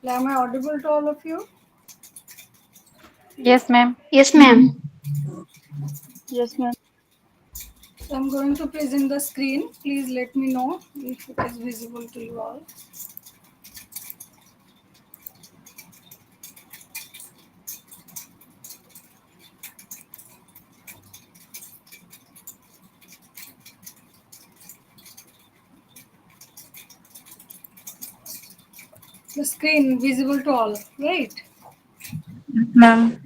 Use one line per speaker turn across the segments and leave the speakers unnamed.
Am I audible to all of you?
Yes, ma'am.
Yes, ma'am.
Yes, ma'am.
So I'm going to present the screen. Please let me know if it is visible to you all. The screen visible to all, right?
Ma'am.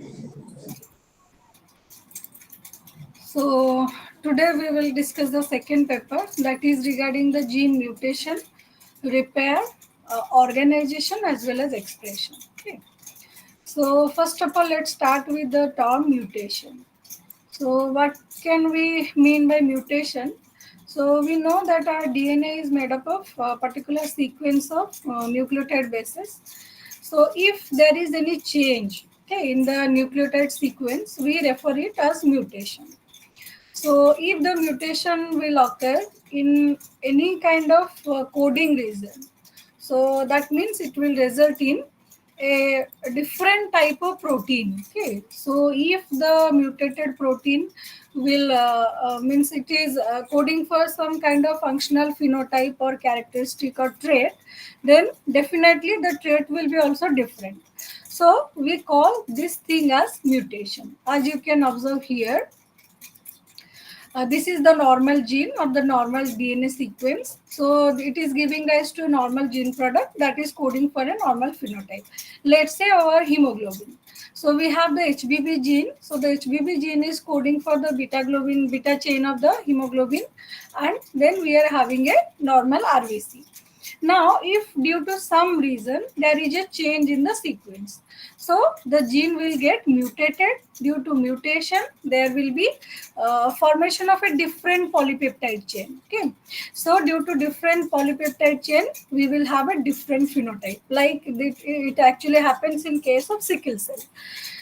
So today we will discuss the second paper, that is regarding the gene mutation, repair, organization as well as expression. Okay. So first of all, let's start with the term mutation. So what can we mean by mutation? So we know that our DNA is made up of a particular sequence of nucleotide bases. So if there is any change, okay, in the nucleotide sequence, we refer it as mutation. So if the mutation will occur in any kind of coding region, so that means it will result in a different type of protein. Okay, so if the mutated protein will means it is coding for some kind of functional phenotype or characteristic or trait, then definitely the trait will be also different. So we call this thing as mutation. As you can observe here, this is the normal gene or the normal DNA sequence. So it is giving rise to a normal gene product that is coding for a normal phenotype. Let's say our hemoglobin. So we have the HBB gene. So the HBB gene is coding for the beta globin, beta chain of the hemoglobin, and then we are having a normal RBC. Now, if due to some reason there is a change in the sequence, so the gene will get mutated. Due to mutation, there will be formation of a different polypeptide chain. Okay, so due to different polypeptide chain, we will have a different phenotype. Like it actually happens in case of sickle cell.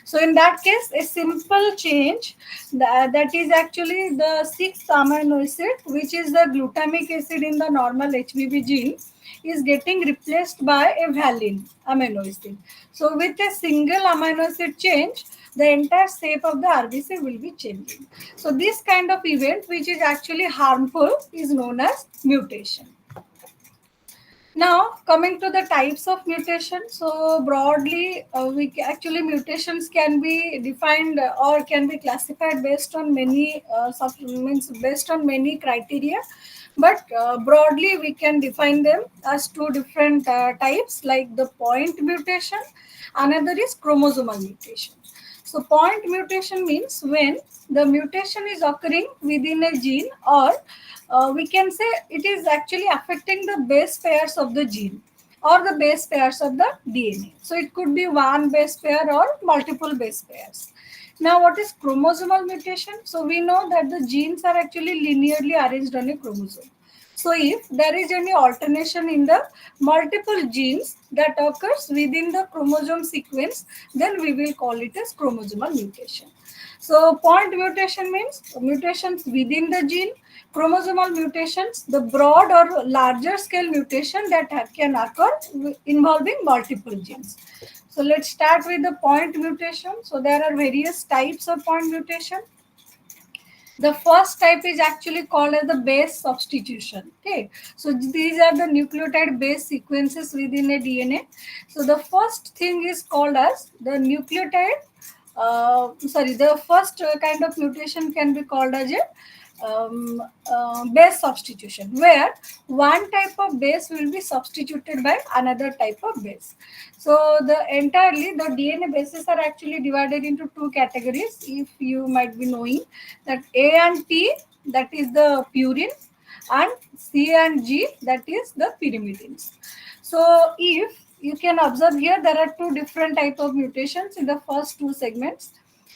So in that case, a simple change that is actually the sixth amino acid, which is the glutamic acid in the normal HBB gene, is getting replaced by a valine amino acid. So with a single amino acid change, the entire shape of the RBC will be changing. So this kind of event, which is actually harmful, is known as mutation. Now, coming to the types of mutation. So, broadly, actually mutations can be defined or can be classified based on many means based on many criteria. But broadly, we can define them as two different types, like the point mutation. Another is chromosomal mutation. So, point mutation means when the mutation is occurring within a gene, or we can say it is actually affecting the base pairs of the gene or the base pairs of the DNA. So, it could be one base pair or multiple base pairs. Now, what is chromosomal mutation? So, we know that the genes are actually linearly arranged on a chromosome. So, if there is any alternation in the multiple genes that occurs within the chromosome sequence, then we will call it as chromosomal mutation. So, point mutation means mutations within the gene, chromosomal mutations, the broad or larger scale mutation that can occur involving multiple genes. So, let's start with the point mutation. So, there are various types of point mutation. The first type is actually called as the base substitution. Okay, so these are the nucleotide base sequences within a DNA. So the first thing is called as the nucleotide the first kind of mutation can be called as a base substitution, where one type of base will be substituted by another type of base. So the entirely the DNA bases are actually divided into two categories. If you might be knowing that A and T, that is the purine, and C and G, that is the pyrimidines. So if you can observe here, there are two different type of mutations in the first two segments.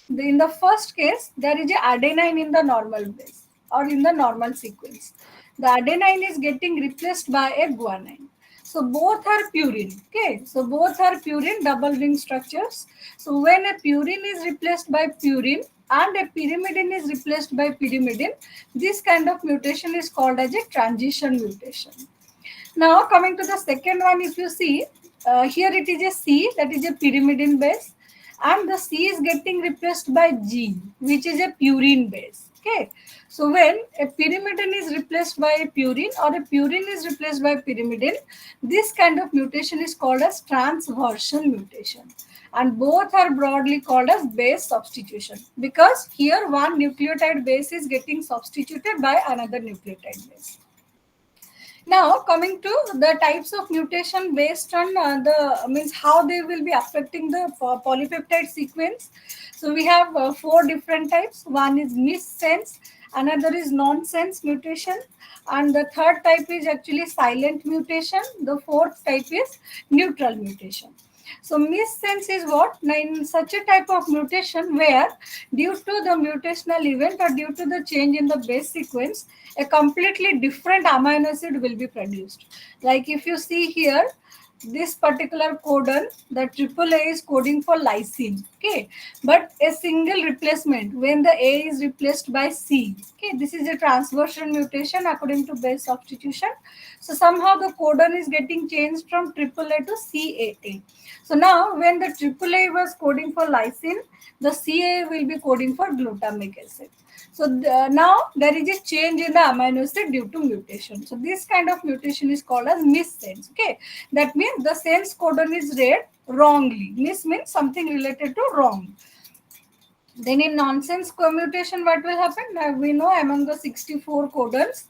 In the first case, there is a adenine in the normal base or in the normal sequence. The adenine is getting replaced by a guanine. So both are purine. Okay, so both are purine double ring structures. So when a purine is replaced by purine and a pyrimidine is replaced by pyrimidine, this kind of mutation is called as a transition mutation. Now coming to the second one, if you see, here it is a C, that is a pyrimidine base, and the C is getting replaced by G, which is a purine base. Okay, so when a pyrimidine is replaced by a purine or a purine is replaced by pyrimidine, this kind of mutation is called as transversion mutation, and both are broadly called as base substitution, because here one nucleotide base is getting substituted by another nucleotide base. Now coming to the types of mutation based on the means how they will be affecting the polypeptide sequence. So we have four different types. One is missense, another is nonsense mutation, and the third type is actually silent mutation. The fourth type is neutral mutation. So missense is what? Now, in such a type of mutation where due to the mutational event or due to the change in the base sequence, a completely different amino acid will be produced. Like if you see here, this particular codon, the triple A is coding for lysine. Okay, but a single replacement when the A is replaced by C. Okay, this is a transversion mutation according to base substitution. So somehow the codon is getting changed from triple A to CAA. So now when the triple A was coding for lysine, the CA will be coding for glutamic acid. So now there is a change in the amino acid due to mutation. So this kind of mutation is called as missense. Okay, that means the sense codon is read wrongly. Mis means something related to wrong. Then in nonsense commutation, what will happen? Now we know among the 64 codons,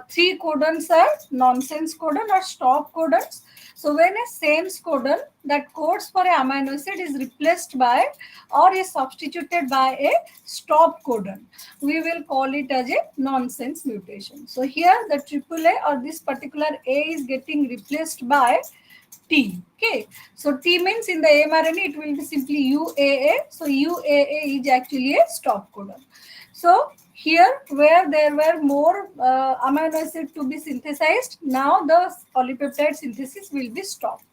three codons are nonsense codon or stop codons. So when a sense codon that codes for a amino acid is replaced by or is substituted by a stop codon, we will call it as a nonsense mutation. So here the AAA or this particular A is getting replaced by T. Okay, so T means in the mRNA it will be simply UAA. So UAA is actually a stop codon. So here where there were more amino acid to be synthesized, now the polypeptide synthesis will be stopped.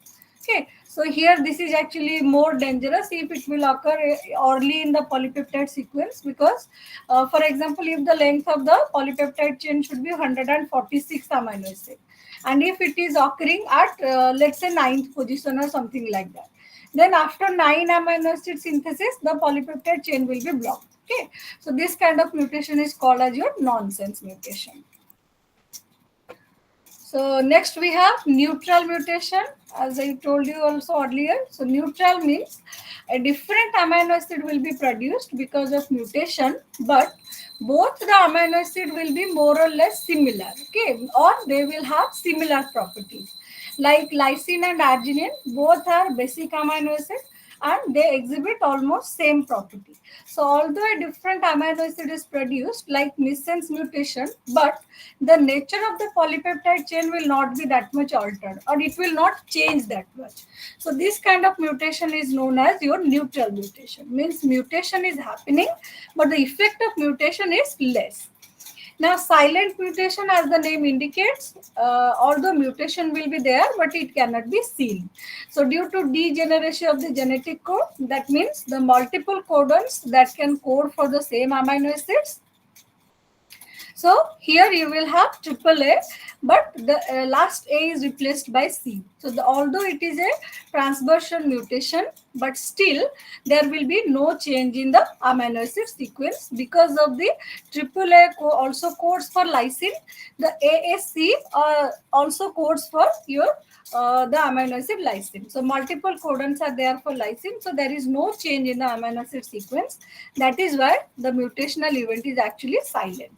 Okay, so here this is actually more dangerous if it will occur early in the polypeptide sequence, because for example, if the length of the polypeptide chain should be 146 amino acid, and if it is occurring at let's say ninth position or something like that, then after 9 amino acid synthesis the polypeptide chain will be blocked. Okay, so this kind of mutation is called as your nonsense mutation. So next we have neutral mutation, as I told you also earlier. So neutral means a different amino acid will be produced because of mutation, but both the amino acid will be more or less similar, okay, or they will have similar properties. Like lysine and arginine, both are basic amino acid and they exhibit almost same property. So although a different amino acid is produced like missense mutation, but the nature of the polypeptide chain will not be that much altered, or it will not change that much. So this kind of mutation is known as your neutral mutation. Means mutation is happening, but the effect of mutation is less. Now, silent mutation, as the name indicates, although mutation will be there, but it cannot be seen. So, due to degeneration of the genetic code, that means the multiple codons that can code for the same amino acids. So here you will have AAA, but the last A is replaced by C. So although it is a transversion mutation, but still there will be no change in the amino acid sequence because of the AAA also codes for lysine. The AAC also codes for your the amino acid lysine. So multiple codons are there for lysine. So there is no change in the amino acid sequence. That is why the mutational event is actually silent.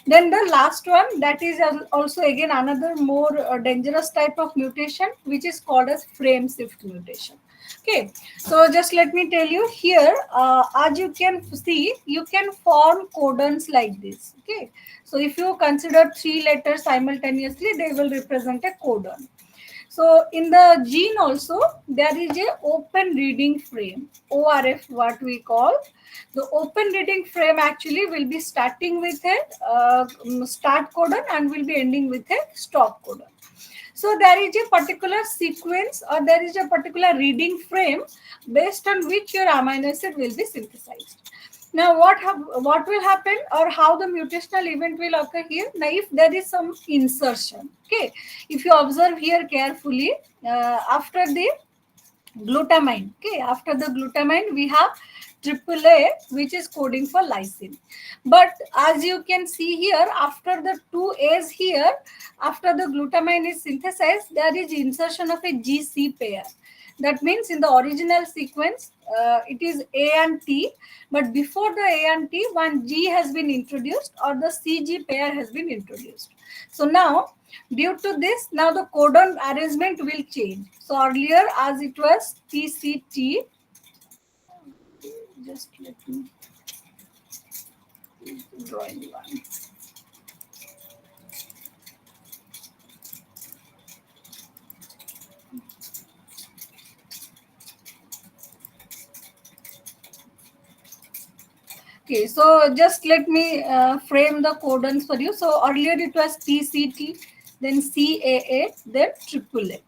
Then the last one, that is also again another more dangerous type of mutation, which is called as frame shift mutation. Okay, so just let me tell you here, as you can see, you can form codons like this. Okay, so if you consider three letters simultaneously, they will represent a codon. So in the gene also, there is a open reading frame, ORF what we call. The open reading frame actually will be starting with a start codon and will be ending with a stop codon. So there is a particular sequence or there is a particular reading frame based on which your amino acid will be synthesized. Now, what will happen, or how the mutational event will occur here? Now, if there is some insertion, okay, if you observe here carefully, after the glutamine, okay, after the glutamine we have AAA, which is coding for lysine. But as you can see here, after the two A's here, after the glutamine is synthesized, there is insertion of a GC pair. That means in the original sequence, it is A and T, but before the A and T, one G has been introduced, or the CG pair has been introduced. So now, due to this, now the codon arrangement will change. So earlier, as it was TCT, just let me drawing one. Okay, so just let me frame the codons for you. So earlier it was TCT, then CAA, then AAA.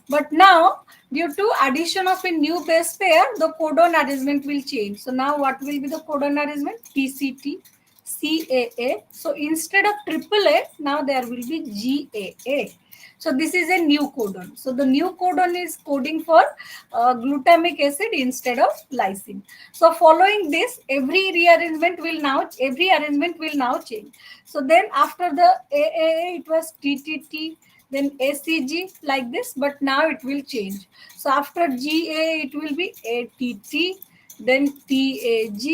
But now, due to addition of a new base pair, the codon arrangement will change. So now what will be the codon arrangement? TCT, CAA. So instead of AAA, now there will be GAA. So this is a new codon. So the new codon is coding for glutamic acid instead of lysine. So following this, every arrangement will now change. So then after the AAA, it was TTT, then ACG like this, but now it will change. So after GA, it will be ATT, then TAC,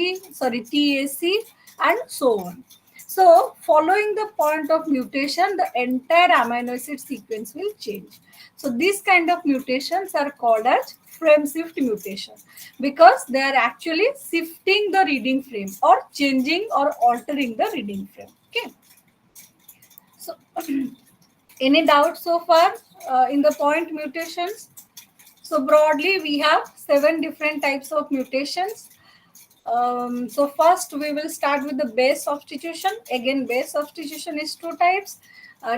and so on. So following the point of mutation, the entire amino acid sequence will change. So these kind of mutations are called as frame shift mutation, because they are actually shifting the reading frame or changing or altering the reading frame. Okay. So any doubt so far in the point mutations? So broadly, we have 7 different types of mutations. So first we will start with the base substitution. Again, base substitution is 2 types,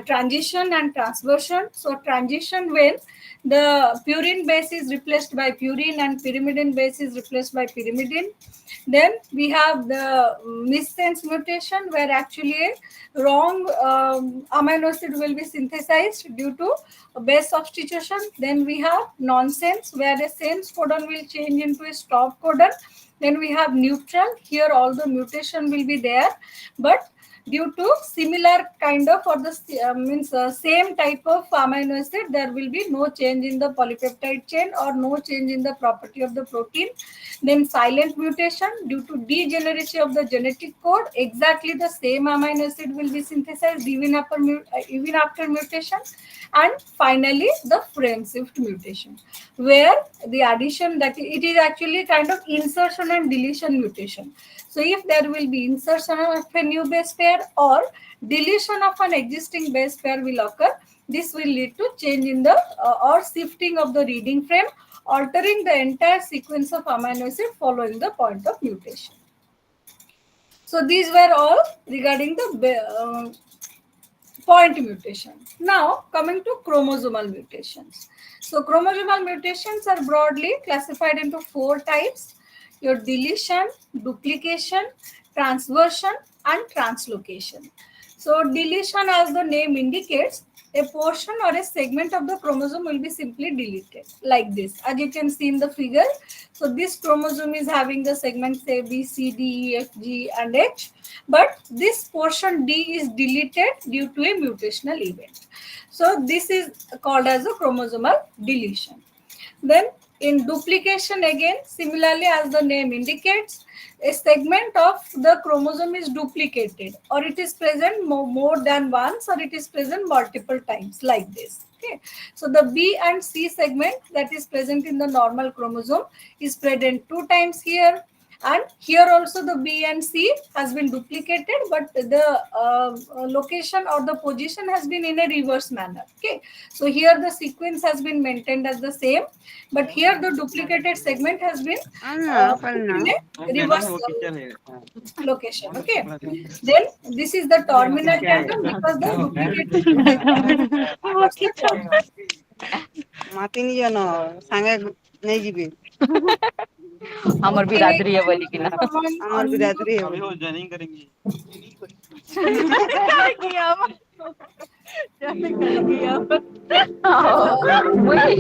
transition and transversion. So transition, when the purine base is replaced by purine and pyrimidine base is replaced by pyrimidine. Then we have the missense mutation, where actually a wrong amino acid will be synthesized due to base substitution. Then we have nonsense, where a sense codon will change into a stop codon. Then we have neutral. Here all the mutation will be there, but due to similar kind of, or the same type of amino acid, there will be no change in the polypeptide chain or no change in the property of the protein. Then silent mutation, due to degeneracy of the genetic code, exactly the same amino acid will be synthesized even after mutation. And finally, the frame shift mutation, where the addition, that it is actually kind of insertion and deletion mutation. So if there will be insertion of a new base pair or deletion of an existing base pair will occur, this will lead to change in the or shifting of the reading frame, altering the entire sequence of amino acid following the point of mutation. So these were all regarding the point mutation. Now coming to chromosomal mutations. So chromosomal mutations are broadly classified into 4 types: your deletion, duplication, transversion, and translocation. So deletion, as the name indicates, a portion or a segment of the chromosome will be simply deleted like this, as you can see in the figure. So this chromosome is having the segments A, B, C, D, E, F, G, and H, but this portion D is deleted due to a mutational event. So this is called as a chromosomal deletion. Then in duplication, again, similarly as the name indicates, a segment of the chromosome is duplicated, or it is present more than once, or it is present multiple times like this. Okay. So the B and C segment that is present in the normal chromosome is present 2 times here. And here also the B and C has been duplicated, but the location or the position has been in a reverse manner. Okay. So here the sequence has been maintained as the same, but here the duplicated segment has been put in a reverse location. Okay. Then this is the terminal tandem, because the duplicated
মাতি নিয়ে ন সাঙ্গে নেই যাবে हमर
Okay,
बिरादरी है
can
बोली कि ना
someone
हमार
unmute?
बिरादरी है
अभी
वो।
वो ज्वाइनिंग करेंगी।
करेंगी हम जाने करेंगी हम वही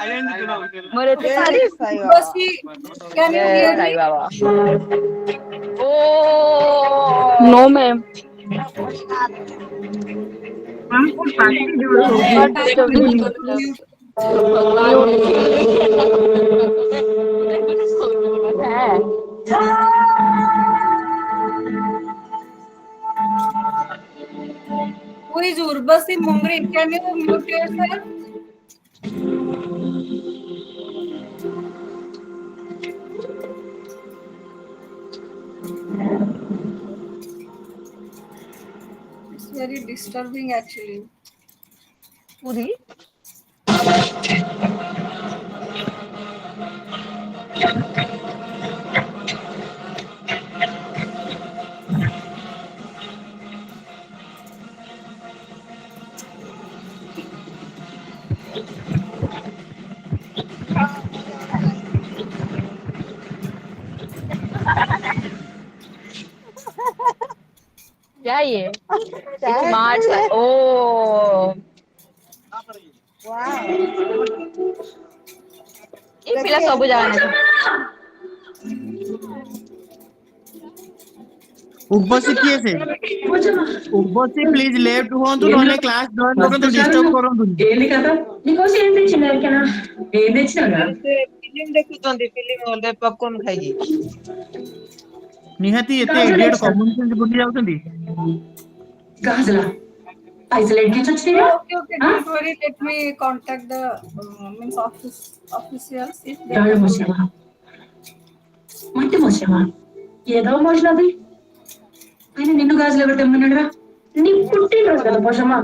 आइडेंटिटी ना होते
मोरे तो
Okay,
तारीफ
yes Sai Baba.
Urvashi, can you
ये
hear
साईं
me?
बाबा ओ
नो मैम।
मैम कुछ पैसे जोड़ो हो गए
not
Thank
disturb
you.
The
Mute. Who is Urvashi Mungri? Can you mute yourself? It's very disturbing actually.
पूरी क्या ये स्मार्ट ओ
वाओ
ये पिला सब जाने
उपस्थित किए से उपस्थित प्लीज लेफ्ट हुଅନ୍ତୁ ନହେଲେ କ୍ଲାସ ଜଏନ୍ କରନ୍ତୁ ଡିଷ୍ଟର୍ବ କରନ୍ତୁନି।
ସେ ଫିଲ୍ମ ଦେଖୁଛନ୍ତି ଫିଲ୍ମ ହଲରେ ପପକର୍ନ ଖାଇକି।
ନିହାତି ଏତେ ଏଡିଏଟ କମନ ସେନ୍ସ ଭୁଲି ଯାଉଛନ୍ତି।
Okay, okay. Don't worry. Let me contact the means officials if they can do it.
ఏదో మోసినది ఆయన నిన్ను గాజులు ఎవరు తెమ్మన్నాడురా నీ పుట్టినరోజు కదా పోషమ్మా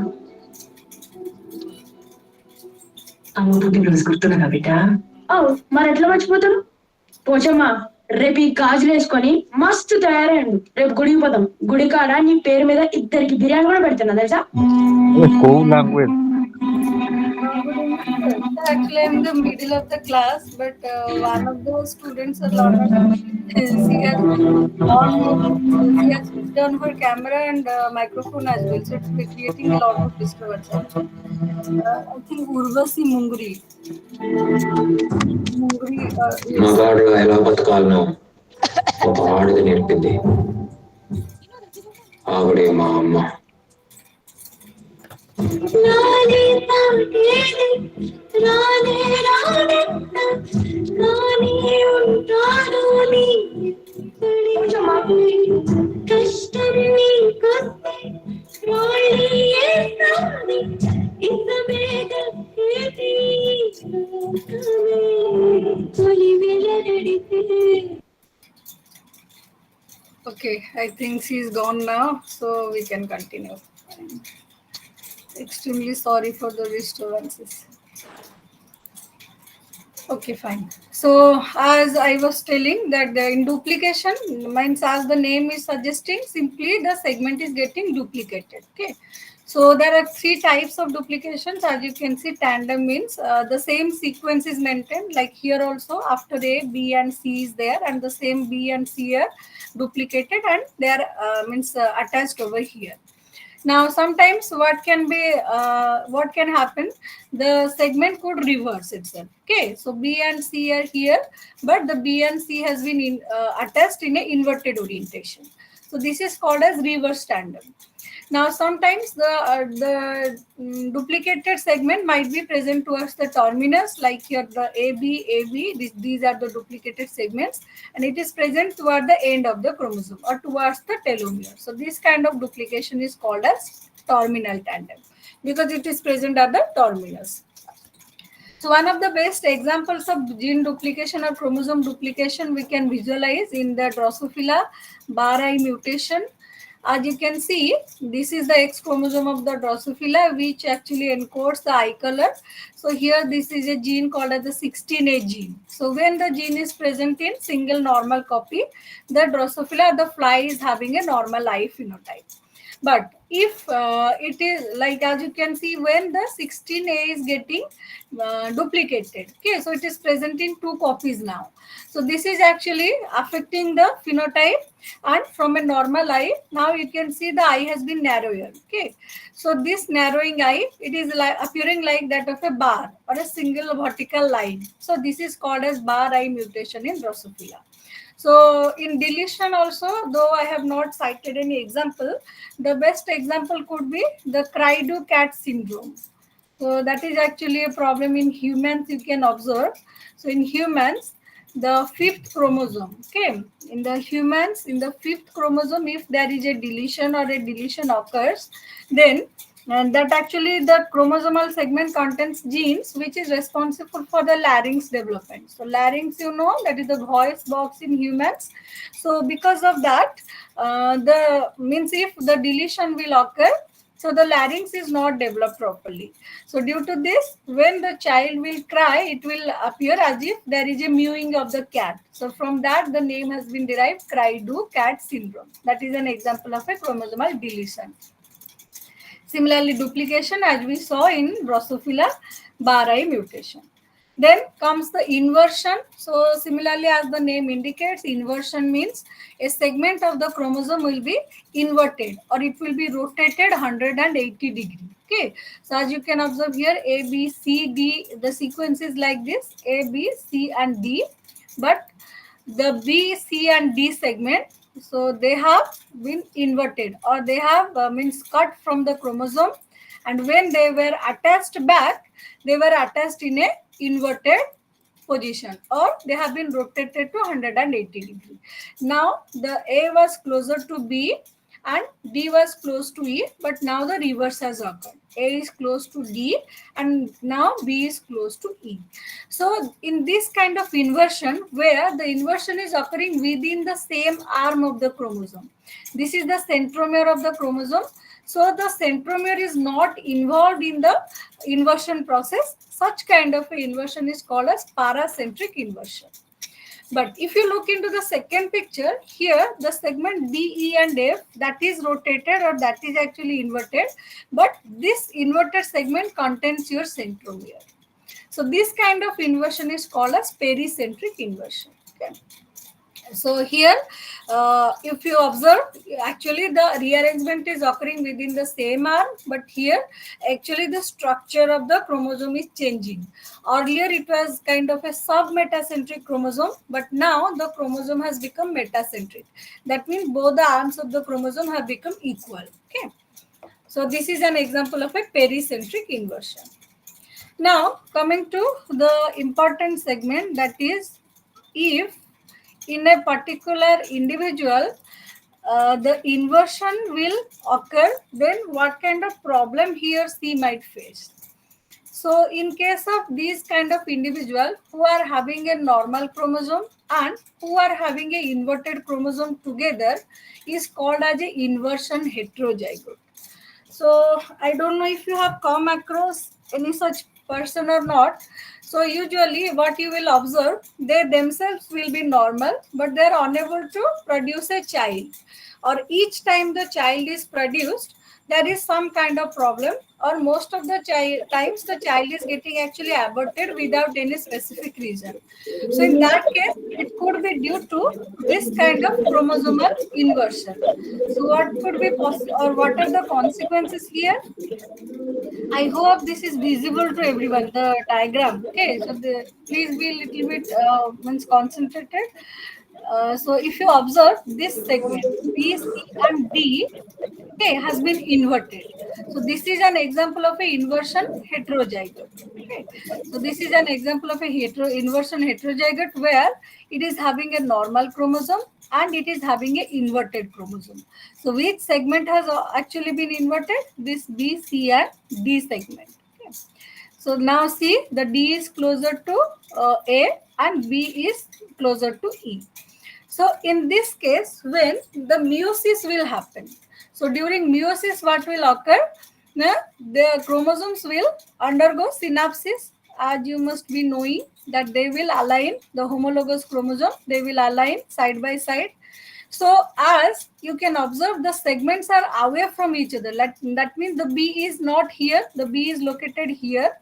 అమ్మ పుట్టినరోజు గుర్తున్నదా బిడ్డ అవు మరి ఎట్లా మర్చిపోతాను పోచమ్మా రేపు ఈ గాజులు వేసుకొని మస్తు తయారయ్యండు రేపు గుడికి పోతాం గుడి కాడ నీ పేరు మీద ఇద్దరికి బిర్యానీ కూడా పెడుతున్నా తెలుసా
Cool language.
Good evening, sir. So actually, I'm in the middle of the class, but one of the students, a learner, she has she has switched on her camera and microphone as well, so it's creating a lot of disturbance actually. I think Urvasi Mungri. Mungri, yes.
మగాడిలో ఎలా బతకాలనో ఒక ఆడది నేర్పింది. ఆవిడే మా అమ్మ.
Okay, I think she's gone now, so we can continue. Extremely sorry for the disturbances. Okay, fine. So as I was telling that the in duplication means as the name is suggesting, simply the segment is getting duplicated. Okay. So there are three types of duplications. As you can see, tandem means the same sequence is maintained. Like here also, after A, B and C is there, and the same B and C are duplicated, and they are means attached over here. Now sometimes what can happen, the segment could reverse itself. Okay, so B and C are here, but the B and C has been attached in a inverted orientation, so this is called as reverse tandem. Now sometimes the duplicated segment might be present towards the terminus, like here the AB, these are the duplicated segments, and it is present toward the end of the chromosome or towards the telomere. So this kind of duplication is called as terminal tandem because it is present at the terminus. So one of the best examples of gene duplication or chromosome duplication we can visualize in the Drosophila bari mutation. As you can see, this is the X chromosome of the Drosophila, which actually encodes the eye color. So here this is a gene called as the 16A gene. So when the gene is present in single normal copy, the Drosophila, the fly is having a normal eye phenotype. But if it is like, as you can see, when the 16A is getting duplicated. Okay, so it is present in 2 copies now. So this is actually affecting the phenotype, and from a normal eye, now you can see the eye has been narrower. Okay, so this narrowing eye, it is like appearing like that of a bar or a single vertical line. So this is called as bar eye mutation in Drosophila. So in deletion also, though I have not cited any example, the best example could be the Cry-Do cat syndrome. So that is actually a problem in humans, you can observe. So in humans, the 5th chromosome, okay, in the humans, in the 5th chromosome, if there is a deletion or a deletion occurs, then and that actually the chromosomal segment contains genes which is responsible for the larynx development. So larynx, you know, that is the voice box in humans. So because of that, the means if the deletion will occur, so the larynx is not developed properly. So due to this, when the child will cry, it will appear as if there is a mewing of the cat. So from that, the name has been derived, Cry-Do cat syndrome. That is an example of a chromosomal deletion. Similarly, duplication, as we saw in Drosophila bari mutation. Then comes the inversion. So similarly, as the name indicates, inversion means a segment of the chromosome will be inverted, or it will be rotated 180 degree. Okay. So as you can observe here, A, B, C, D, the sequence is like this, A, B, C and D. But the B, C and D segment, so they have been inverted, or they have means cut from the chromosome, and when they were attached back, they were attached in a inverted position, or they have been rotated to 180 degree. Now the A was closer to B and D was close to E, but now the reverse has occurred. A is close to D and now B is close to E. So in this kind of inversion, where the inversion is occurring within the same arm of the chromosome, this is the centromere of the chromosome. So the centromere is not involved in the inversion process. Such kind of a inversion is called as paracentric inversion. But if you look into the second picture, here the segment D, E and F, that is rotated, or that is actually inverted, but this inverted segment contains your centromere. So this kind of inversion is called as pericentric inversion. Okay. So here, if you observe, actually the rearrangement is occurring within the same arm, but here actually the structure of the chromosome is changing. Earlier it was kind of a sub-metacentric chromosome, but now the chromosome has become metacentric. That means both the arms of the chromosome have become equal. Okay. So this is an example of a pericentric inversion. Now coming to the important segment, that is, if in a particular individual the inversion will occur, then what kind of problem he or she might face. So in case of these kind of individual who are having a normal chromosome and who are having a inverted chromosome together, is called as a inversion heterozygote. So I don't know if you have come across any such person or not. So usually what you will observe, they themselves will be normal, but they are unable to produce a child. Or each time the child is produced, there is some kind of problem, or most of the times the child is getting actually aborted without any specific reason. So in that case, it could be due to this kind of chromosomal inversion. So what could be possible, or what are the consequences here? I hope this is visible to everyone, the diagram. Okay, so please be a little bit means concentrated. So if you observe this segment, B, C and D, okay, has been inverted. So this is an example of a inversion heterozygote. Okay, so this is an example of a inversion heterozygote where it is having a normal chromosome and it is having a inverted chromosome. So which segment has actually been inverted? This B, C and D segment. Okay. So now see, the D is closer to A and B is closer to E. So in this case, when the meiosis will happen, so during meiosis, what will occur? The chromosomes will undergo synapsis. As you must be knowing that they will align, the homologous chromosome, they will align side by side. So as you can observe, the segments are away from each other. That means the B is not here, the B is located here,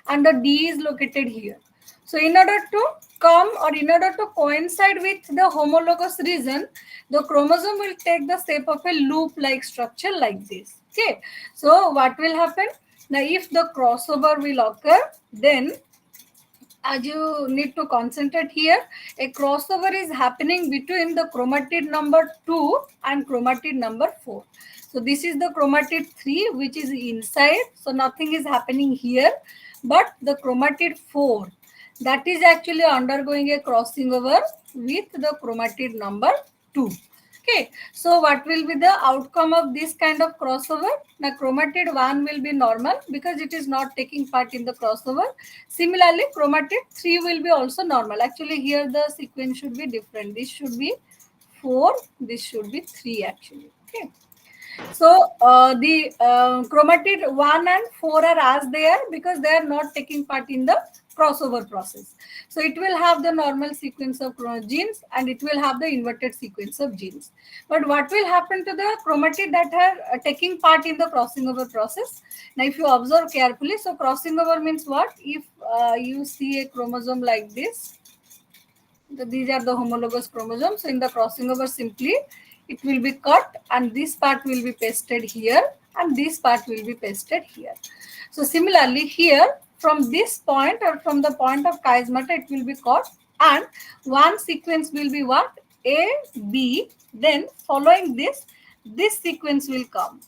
and the D is located here. So in order to come or in order to coincide with the homologous region, the chromosome will take the shape of a loop-like structure like this. Okay. So what will happen? Now if the crossover will occur, then as you need to concentrate here, a crossover is happening between the chromatid number 2 and chromatid number 4. So this is the chromatid 3 which is inside, so nothing is happening here, but the chromatid 4, that is actually undergoing a crossing over with the chromatid number 2. Okay, so what will be the outcome of this kind of crossover? Now chromatid 1 will be normal because it is not taking part in the crossover. Similarly, chromatid 3 will be also normal. Actually here the sequence should be different. This should be 4, this should be 3 actually. Okay. So the chromatid 1 and 4 are as they are because they are not taking part in the crossover process. So it will have the normal sequence of genes and it will have the inverted sequence of genes. But what will happen to the chromatid that are taking part in the crossing over process? Now if you observe carefully, so crossing over means what? If you see a chromosome like this, these are the homologous chromosomes. So in the crossing over, simply it will be cut and this part will be pasted here and this part will be pasted here. So similarly here from this point or from the point of chiasmata it will be cut and one sequence will be what? A, B, then following this sequence will come,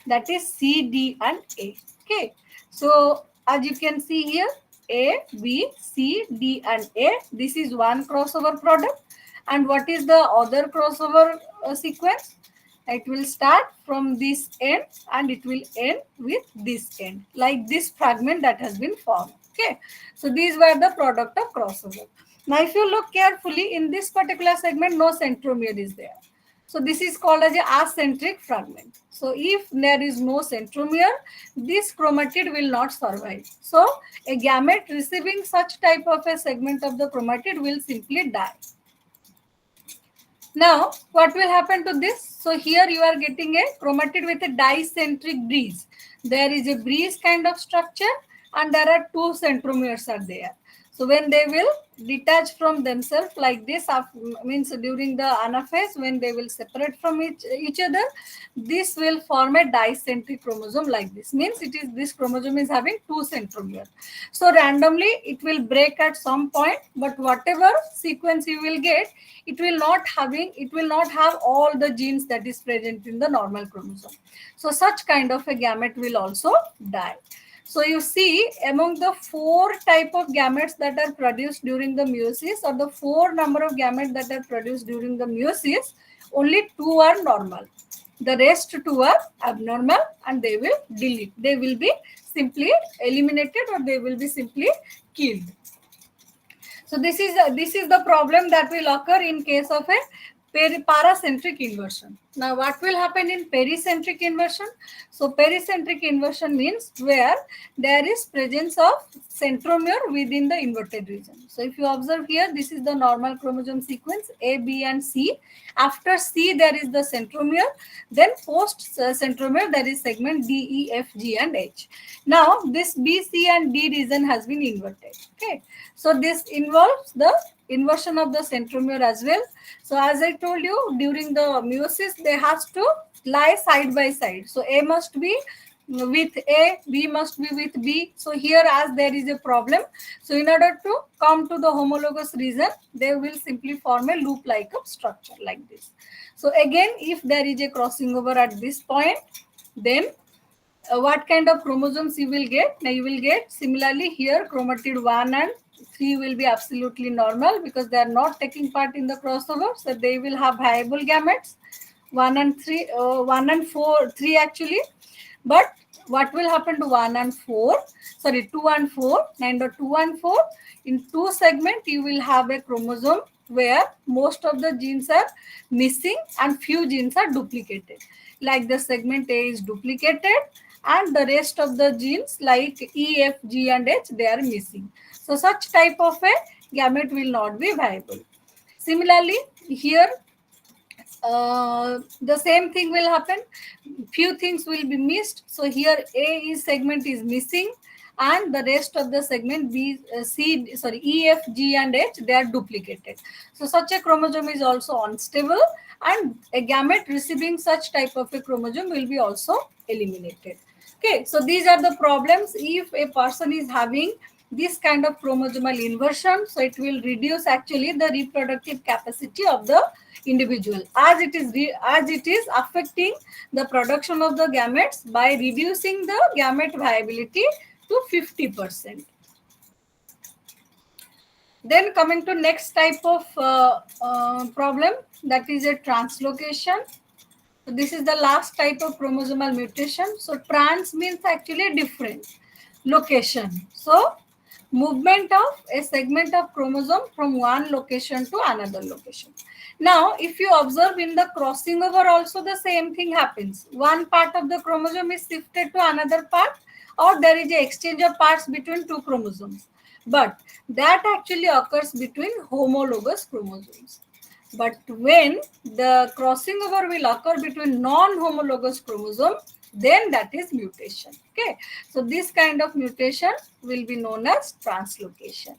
that is C, D and A. Okay, so as you can see here, A, B, C, D and A, this is one crossover product. And what is the other crossover sequence? It will start from this end and it will end with this end, like this fragment that has been formed. Okay, so these were the product of crossover. Now if you look carefully, in this particular segment no centromere is there. So this is called as a acentric fragment. So if there is no centromere, this chromatid will not survive. So a gamete receiving such type of a segment of the chromatid will simply die. Now, what will happen to this? So here you are getting a chromatid with a dicentric breeze. There is a breeze kind of structure and there are two centromeres are there. So when they will detach from themselves like this, means during the anaphase, when they will separate from each other, this will form a dicentric chromosome like this. Means this chromosome is having two centromeres. So randomly it will break at some point, but whatever sequence you will get, it will not have all the genes that is present in the normal chromosome. So such kind of a gamete will also die. So you see, among the 4 type of gametes that are produced during the meiosis, or the 4 number of gametes that are produced during the meiosis, only 2 are normal. The rest 2 are abnormal and they will delete. They will be simply eliminated or they will be simply killed. So this is the problem that will occur in case of a paracentric inversion. Now what will happen in pericentric inversion? So pericentric inversion means where there is presence of centromere within the inverted region. So if you observe here, this is the normal chromosome sequence A, B and C. After C there is the centromere, then post centromere there is segment D, E, F, G and H. Now this B, C and D region has been inverted. Okay, so this involves the inversion of the centromere as well. So as I told you, during the meiosis they have to lie side by side. So A must be with A, B must be with B. So here as there is a problem, so in order to come to the homologous region, they will simply form a loop-like structure like this. So again, if there is a crossing over at this point, then what kind of chromosomes you will get? Now you will get similarly here chromatid 1 and 3 will be absolutely normal because they are not taking part in the crossover. So they will have viable gametes 1 and 3, 1 and 4, 3 actually. But what will happen to 1 and 4? Sorry, 2 and 4. And 2 and 4, in 2 segments you will have a chromosome where most of the genes are missing and few genes are duplicated. Like the segment A is duplicated and the rest of the genes like E, F, G and H, they are missing. So such type of a gamete will not be viable. Similarly, here the same thing will happen. Few things will be missed. So here A is segment is missing, and the rest of the segment B, C, sorry, E, F, G, and H, they are duplicated. So such a chromosome is also unstable, and a gamete receiving such type of a chromosome will be also eliminated. Okay, so these are the problems if a person is having this kind of chromosomal inversion. So it will reduce actually the reproductive capacity of the individual, as it is affecting the production of the gametes by reducing the gamete viability to 50%. Then coming to next type of problem, that is a translocation. So this is the last type of chromosomal mutation. So trans means actually different location. So movement of a segment of chromosome from one location to another location. Now, if you observe in the crossing over also the same thing happens. One part of the chromosome is shifted to another part, or there is a exchange of parts between two chromosomes. But that actually occurs between homologous chromosomes. But when the crossing over will occur between non-homologous chromosome, then that is mutation. Okay, so this kind of mutation will be known as translocation.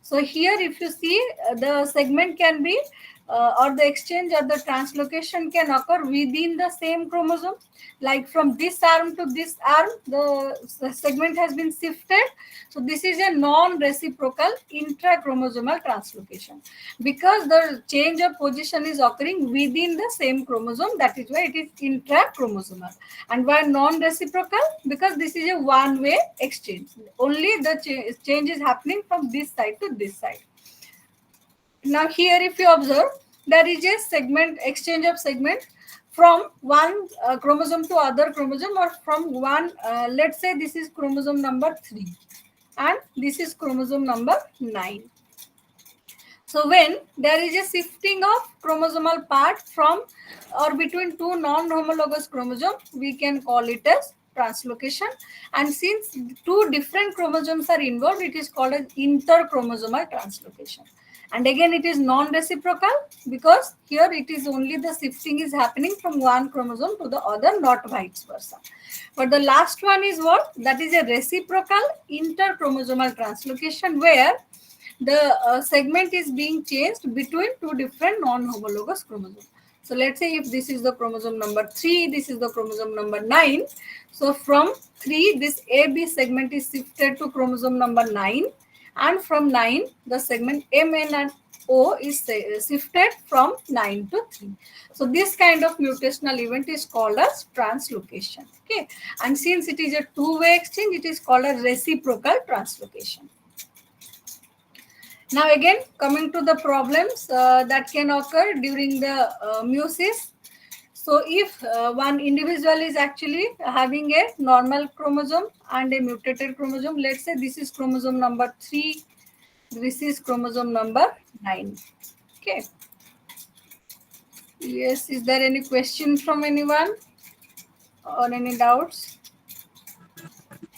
So here, if you see, the segment can be or the exchange or the translocation can occur within the same chromosome. Like from this arm to this arm, the segment has been shifted. So this is a non-reciprocal intrachromosomal translocation, because the change of position is occurring within the same chromosome. That is why it is intrachromosomal. And why non-reciprocal? Because this is a one-way exchange. Only the change is happening from this side to this side. Now here, if you observe, there is a segment, exchange of segment from one chromosome to other chromosome, or from one, let's say this is chromosome number 3 and this is chromosome number 9. So when there is a shifting of chromosomal part from or between two non-homologous chromosomes, we can call it as translocation. And since two different chromosomes are involved, it is called as interchromosomal translocation. And again, it is non-reciprocal, because here it is only the shifting is happening from one chromosome to the other, not vice versa. But the last one is what? That is a reciprocal interchromosomal translocation, where the segment is being changed between two different non-homologous chromosomes. So let's say if this is the chromosome number 3, this is the chromosome number 9. So from 3, this AB segment is shifted to chromosome number 9. And from 9, the segment MN and O is shifted from 9 to 3. So this kind of mutational event is called as translocation. Okay, and since it is a two-way exchange, it is called a reciprocal translocation. Now again, coming to the problems that can occur during the meiosis. So if one individual is actually having a normal chromosome and a mutated chromosome, let's say this is chromosome number 3, this is chromosome number 9. Okay. Yes, is there any question from anyone or any doubts?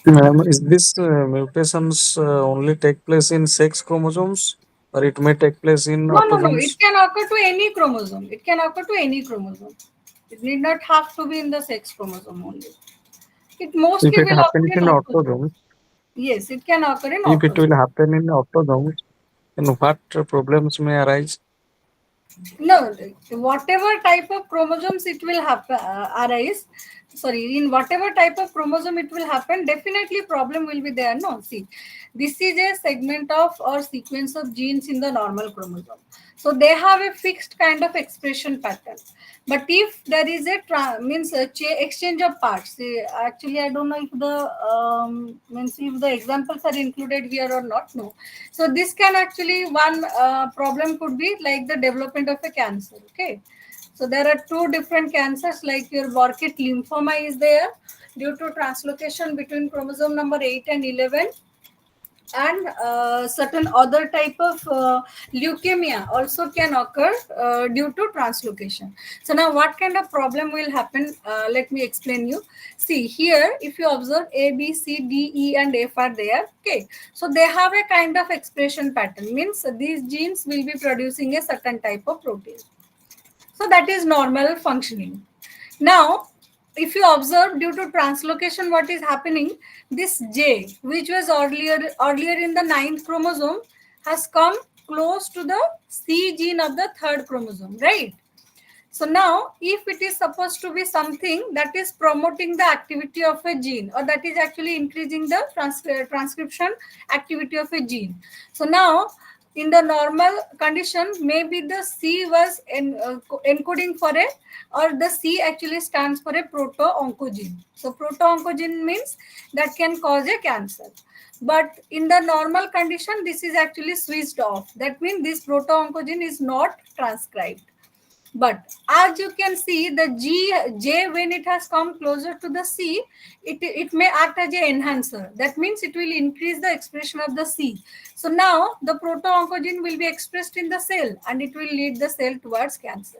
Ma'am, is this mutations only take place in sex chromosomes, or it may take place in
No, no, no. It
autosomes?
can occur to any chromosome. It can occur to any chromosome. It need not have to be in the sex chromosome only. It
If
mostly
it
will
happens
occur in
in
autosomes.
autosomes,
Yes, it can occur in
if it
autosomes.
will happen in autosomes, then what problems may arise?
No, whatever type of chromosomes it will happen, arise. Sorry, in whatever type of chromosome it will happen, definitely problem will be there. No, see, this is a segment of or sequence of genes in the normal chromosome. So they have a fixed kind of expression pattern. But if there is a exchange of parts, see, actually I don't know if the means if the examples are included here or not. No, so this can actually one problem could be like the development of a cancer. Okay, so there are two different cancers, like your Burkitt lymphoma is there due to translocation between chromosome number 8 and 11, and certain other type of leukemia also can occur due to translocation. So now what kind of problem will happen, let me explain you. See here, if you observe A, B, C, D, E and F are there. Okay, so they have a kind of expression pattern, means these genes will be producing a certain type of protein. So that is normal functioning. Now, if you observe, due to translocation, what is happening, this J, which was earlier in the 9th chromosome, has come close to the C gene of the 3rd chromosome, right? So now, if it is supposed to be something that is promoting the activity of a gene, or that is actually increasing the transcription activity of a gene. So now, in the normal condition, maybe the C was encoding for a, or the C actually stands for a proto-oncogene. So proto-oncogene means that can cause a cancer. But in the normal condition, this is actually switched off. That means this proto-oncogene is not transcribed. But as you can see, the J, when it has come closer to the C, it may act as an enhancer. That means it will increase the expression of the C. So now the proto-oncogene will be expressed in the cell, and it will lead the cell towards cancer.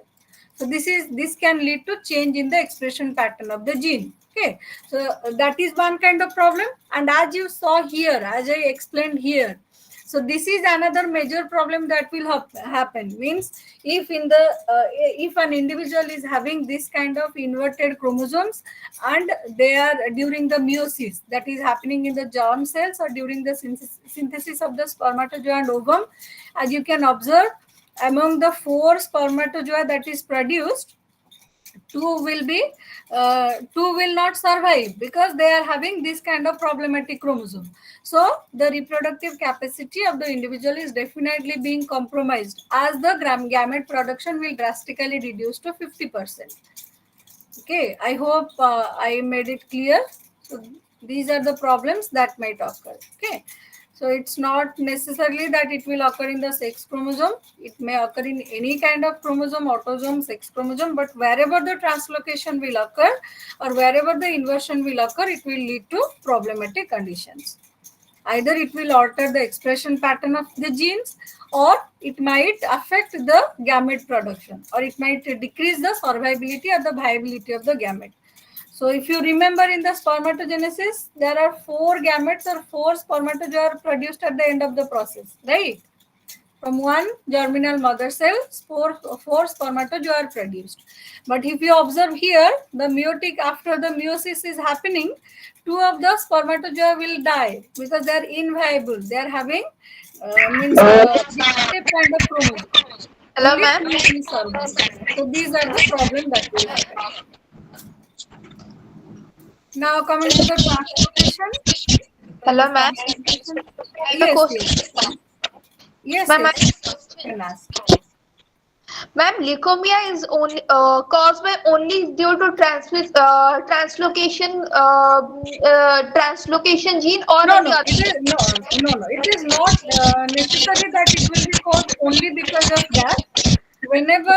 So this can lead to change in the expression pattern of the gene. Okay, so that is one kind of problem. And as you saw here, as I explained here, so this is another major problem that will happen. Means if if an individual is having this kind of inverted chromosomes, and they are during the meiosis that is happening in the germ cells, or during the synthesis of the spermatozoa and ovum, as you can observe, among the 4 spermatozoa that is produced, two will not survive because they are having this kind of problematic chromosome. So the reproductive capacity of the individual is definitely being compromised, as the gamete production will drastically reduce to 50%. Okay, I hope I made it clear. So these are the problems that might occur. Okay, so it's not necessarily that it will occur in the sex chromosome. It may occur in any kind of chromosome, autosome, sex chromosome, but wherever the translocation will occur, or wherever the inversion will occur, it will lead to problematic conditions. Either it will alter the expression pattern of the genes, or it might affect the gamete production, or it might decrease the survivability or the viability of the gamete. So if you remember, in the spermatogenesis, there are 4 gametes or 4 spermatozoa are produced at the end of the process, right? From one germinal mother cell, 4 spermatozoa are produced. But if you observe here, the meiotic, after the meiosis is happening, 2 of the spermatozoa will die because they are inviable. They are having defective kind of chromosome.
Hello,
Only
ma'am.
2 will survive. So these are the problem that will happen. Now coming to the transportation.
Hello, ma'am.
Transportation.
I have a
Yes,
question.
yes. Yes,
Ma'am, I
yes.
have a
You
question.
can ask.
Ma'am, leukemia is only caused by only due to translocation gene or
No,
any
no,
other.
it is no. It is not necessary that it will be caused only because of that. Whenever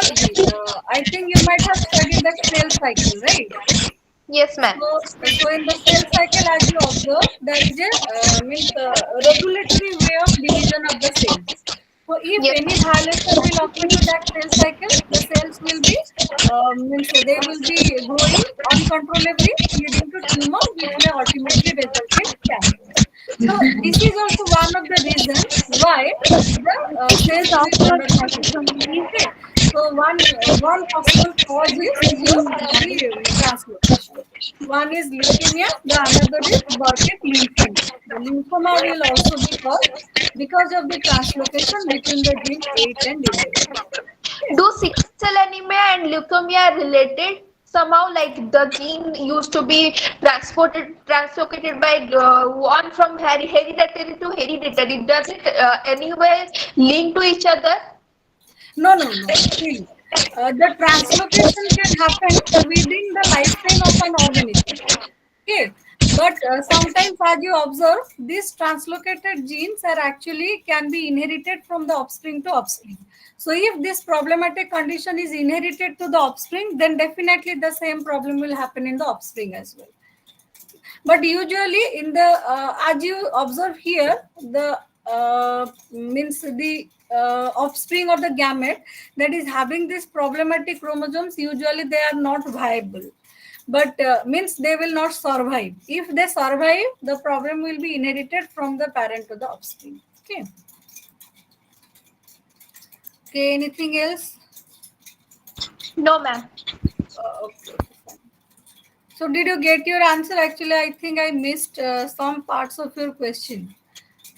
I think you might have studied that cell cycle, right?
Yes, ma'am.
So in the cell cycle, as you observe, there is a regulatory way of division of the cells. So if
Yes.
any violation will occur to that cell cycle, the cells will be they will be growing uncontrollably, leading to tumor, which may ultimately result in cancer. So this is also one of the reasons why the cells will undergo division. Okay. So one possible cause is the translocation. One is leukemia, the another is Burkitt lymphoma. The lymphoma will also be caused because of the translocation between the genes 8 and 11. Okay.
Do sickle cell anemia and leukemia are related? Somehow, like the gene used to be translocated by one from hereditary to hereditary. Does it anyway link to each other?
No. See, the translocation can happen within the lifetime of an organism. Okay, but sometimes, as you observe, these translocated genes are actually can be inherited from the offspring to offspring. So if this problematic condition is inherited to the offspring, then definitely the same problem will happen in the offspring as well. But usually in the as you observe here, the means the offspring or the gamete that is having this problematic chromosomes, usually they are not viable, but means they will not survive. If they survive, the problem will be inherited from the parent to the offspring. Okay, anything else?
No, ma'am.
Okay. Fine. So did you get your answer? Actually, I think I missed some parts of your question.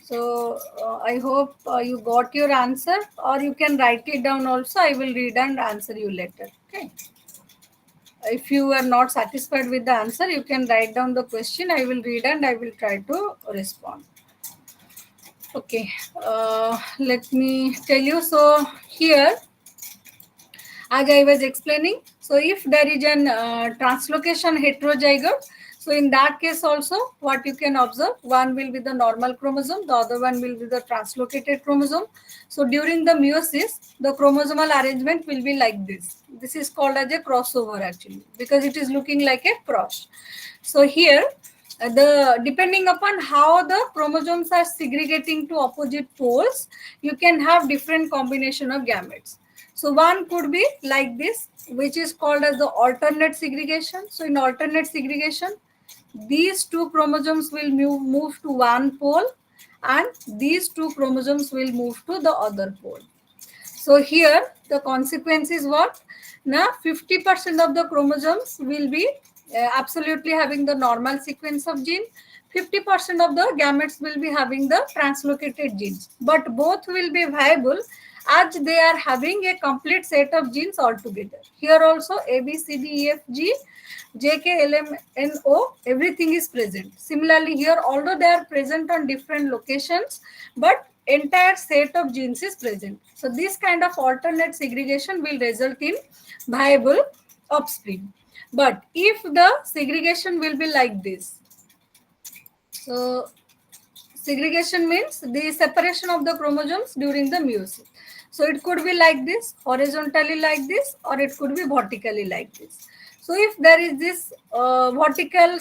So I hope you got your answer, or you can write it down also. I will read and answer you later. Okay. If you are not satisfied with the answer, you can write down the question. I will read and I will try to respond. Okay. Let me tell you. So here, as I was explaining, so if there is an translocation heterozygote, so in that case also what you can observe, one will be the normal chromosome, the other one will be the translocated chromosome. So during the meiosis, the chromosomal arrangement will be like this. This is called as a crossover actually, because it is looking like a cross. So here, the depending upon how the chromosomes are segregating to opposite poles, you can have different combination of gametes. So one could be like this, which is called as the alternate segregation. So in alternate segregation, these two chromosomes will move to one pole and these two chromosomes will move to the other pole. So here the consequence is what? Now 50% of the chromosomes will be absolutely having the normal sequence of gene. 50% of the gametes will be having the translocated genes. But both will be viable as they are having a complete set of genes altogether. Here also A, B, C, D, E, F, G, J, K, L, M, N, O, everything is present. Similarly here, although they are present on different locations, but entire set of genes is present. So this kind of alternate segregation will result in viable offspring. But if the segregation will be like this, so segregation means the separation of the chromosomes during the meiosis. So it could be like this, horizontally like this, or it could be vertically like this. So if there is this horizontal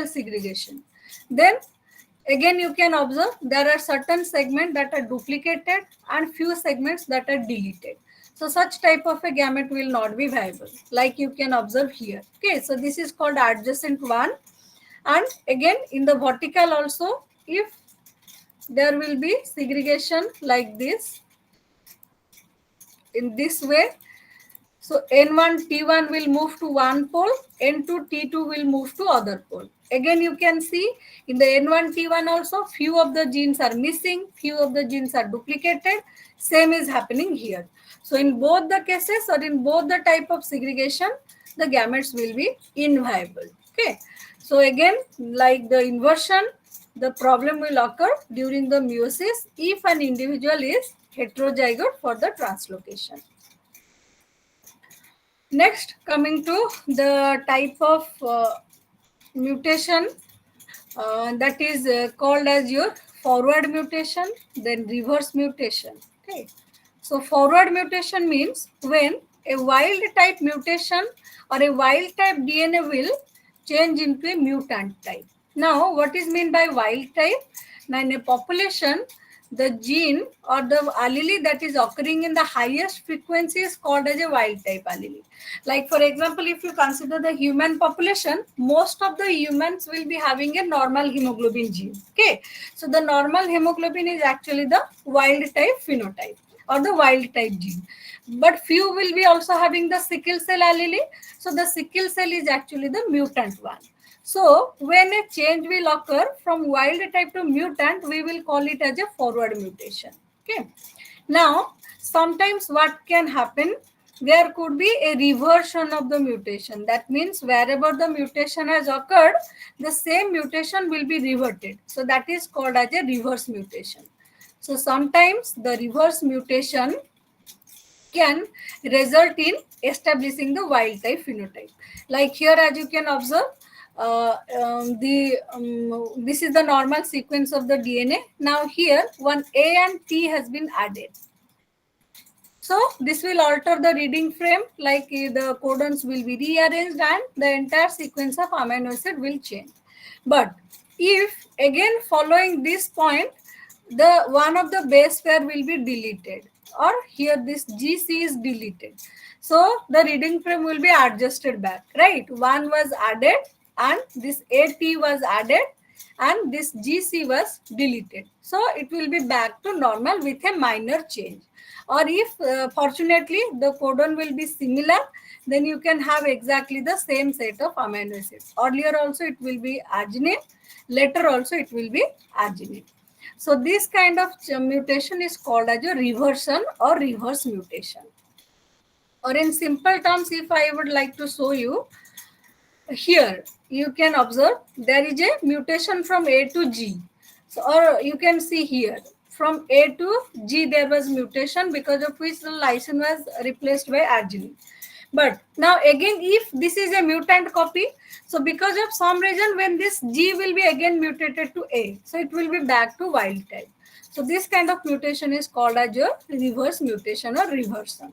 segregation, then again you can observe there are certain segments that are duplicated and few segments that are deleted. So such type of a gamete will not be viable, like you can observe here. Okay, so this is called adjacent one. And again in the vertical also, if there will be segregation like this, in this way, so N1 T1 will move to one pole, N2 T2 will move to other pole. Again you can see in the N1 T1 also few of the genes are missing, few of the genes are duplicated. Same is happening here. So in both the cases or in both the type of segregation, the gametes will be inviable. Okay. So again, like the inversion, the problem will occur during the meiosis if an individual is heterozygote for the translocation. Next, coming to the type of mutation that is called as your forward mutation, then reverse mutation. Okay. So forward mutation means when a wild type mutation or a wild type DNA will change into a mutant type. Now, what is meant by wild type? Now, in a population, the gene or the allele that is occurring in the highest frequency is called as a wild type allele. Like for example, if you consider the human population, most of the humans will be having a normal hemoglobin gene. Okay, so the normal hemoglobin is actually the wild type phenotype or the wild type gene. But few will be also having the sickle cell allele. So the sickle cell is actually the mutant one. So when a change will occur from wild type to mutant, we will call it as a forward mutation. Okay. Now, sometimes what can happen, there could be a reversion of the mutation. That means wherever the mutation has occurred, the same mutation will be reverted. So that is called as a reverse mutation. So sometimes the reverse mutation can result in establishing the wild type phenotype. Like here, as you can observe, this is the normal sequence of the DNA. Now here, one A and T has been added. So this will alter the reading frame, like the codons will be rearranged and the entire sequence of amino acid will change. But if again following this point, the one of the base pair will be deleted, or here this GC is deleted. So the reading frame will be adjusted back, right? One was added and this AT was added and this GC was deleted. So it will be back to normal with a minor change. or if fortunately the codon will be similar, then you can have exactly the same set of amino acids. Earlier also it will be arginine, later also it will be arginine. So this kind of mutation is called as a reversion or reverse mutation. Or in simple terms, if I would like to show you, here you can observe there is a mutation from A to G. So, or you can see here from A to G there was mutation, because of which the lysine was replaced by arginine. But now again, if this is a mutant copy, so because of some reason when this G will be again mutated to A, so it will be back to wild type. So this kind of mutation is called as a reverse mutation or reversion.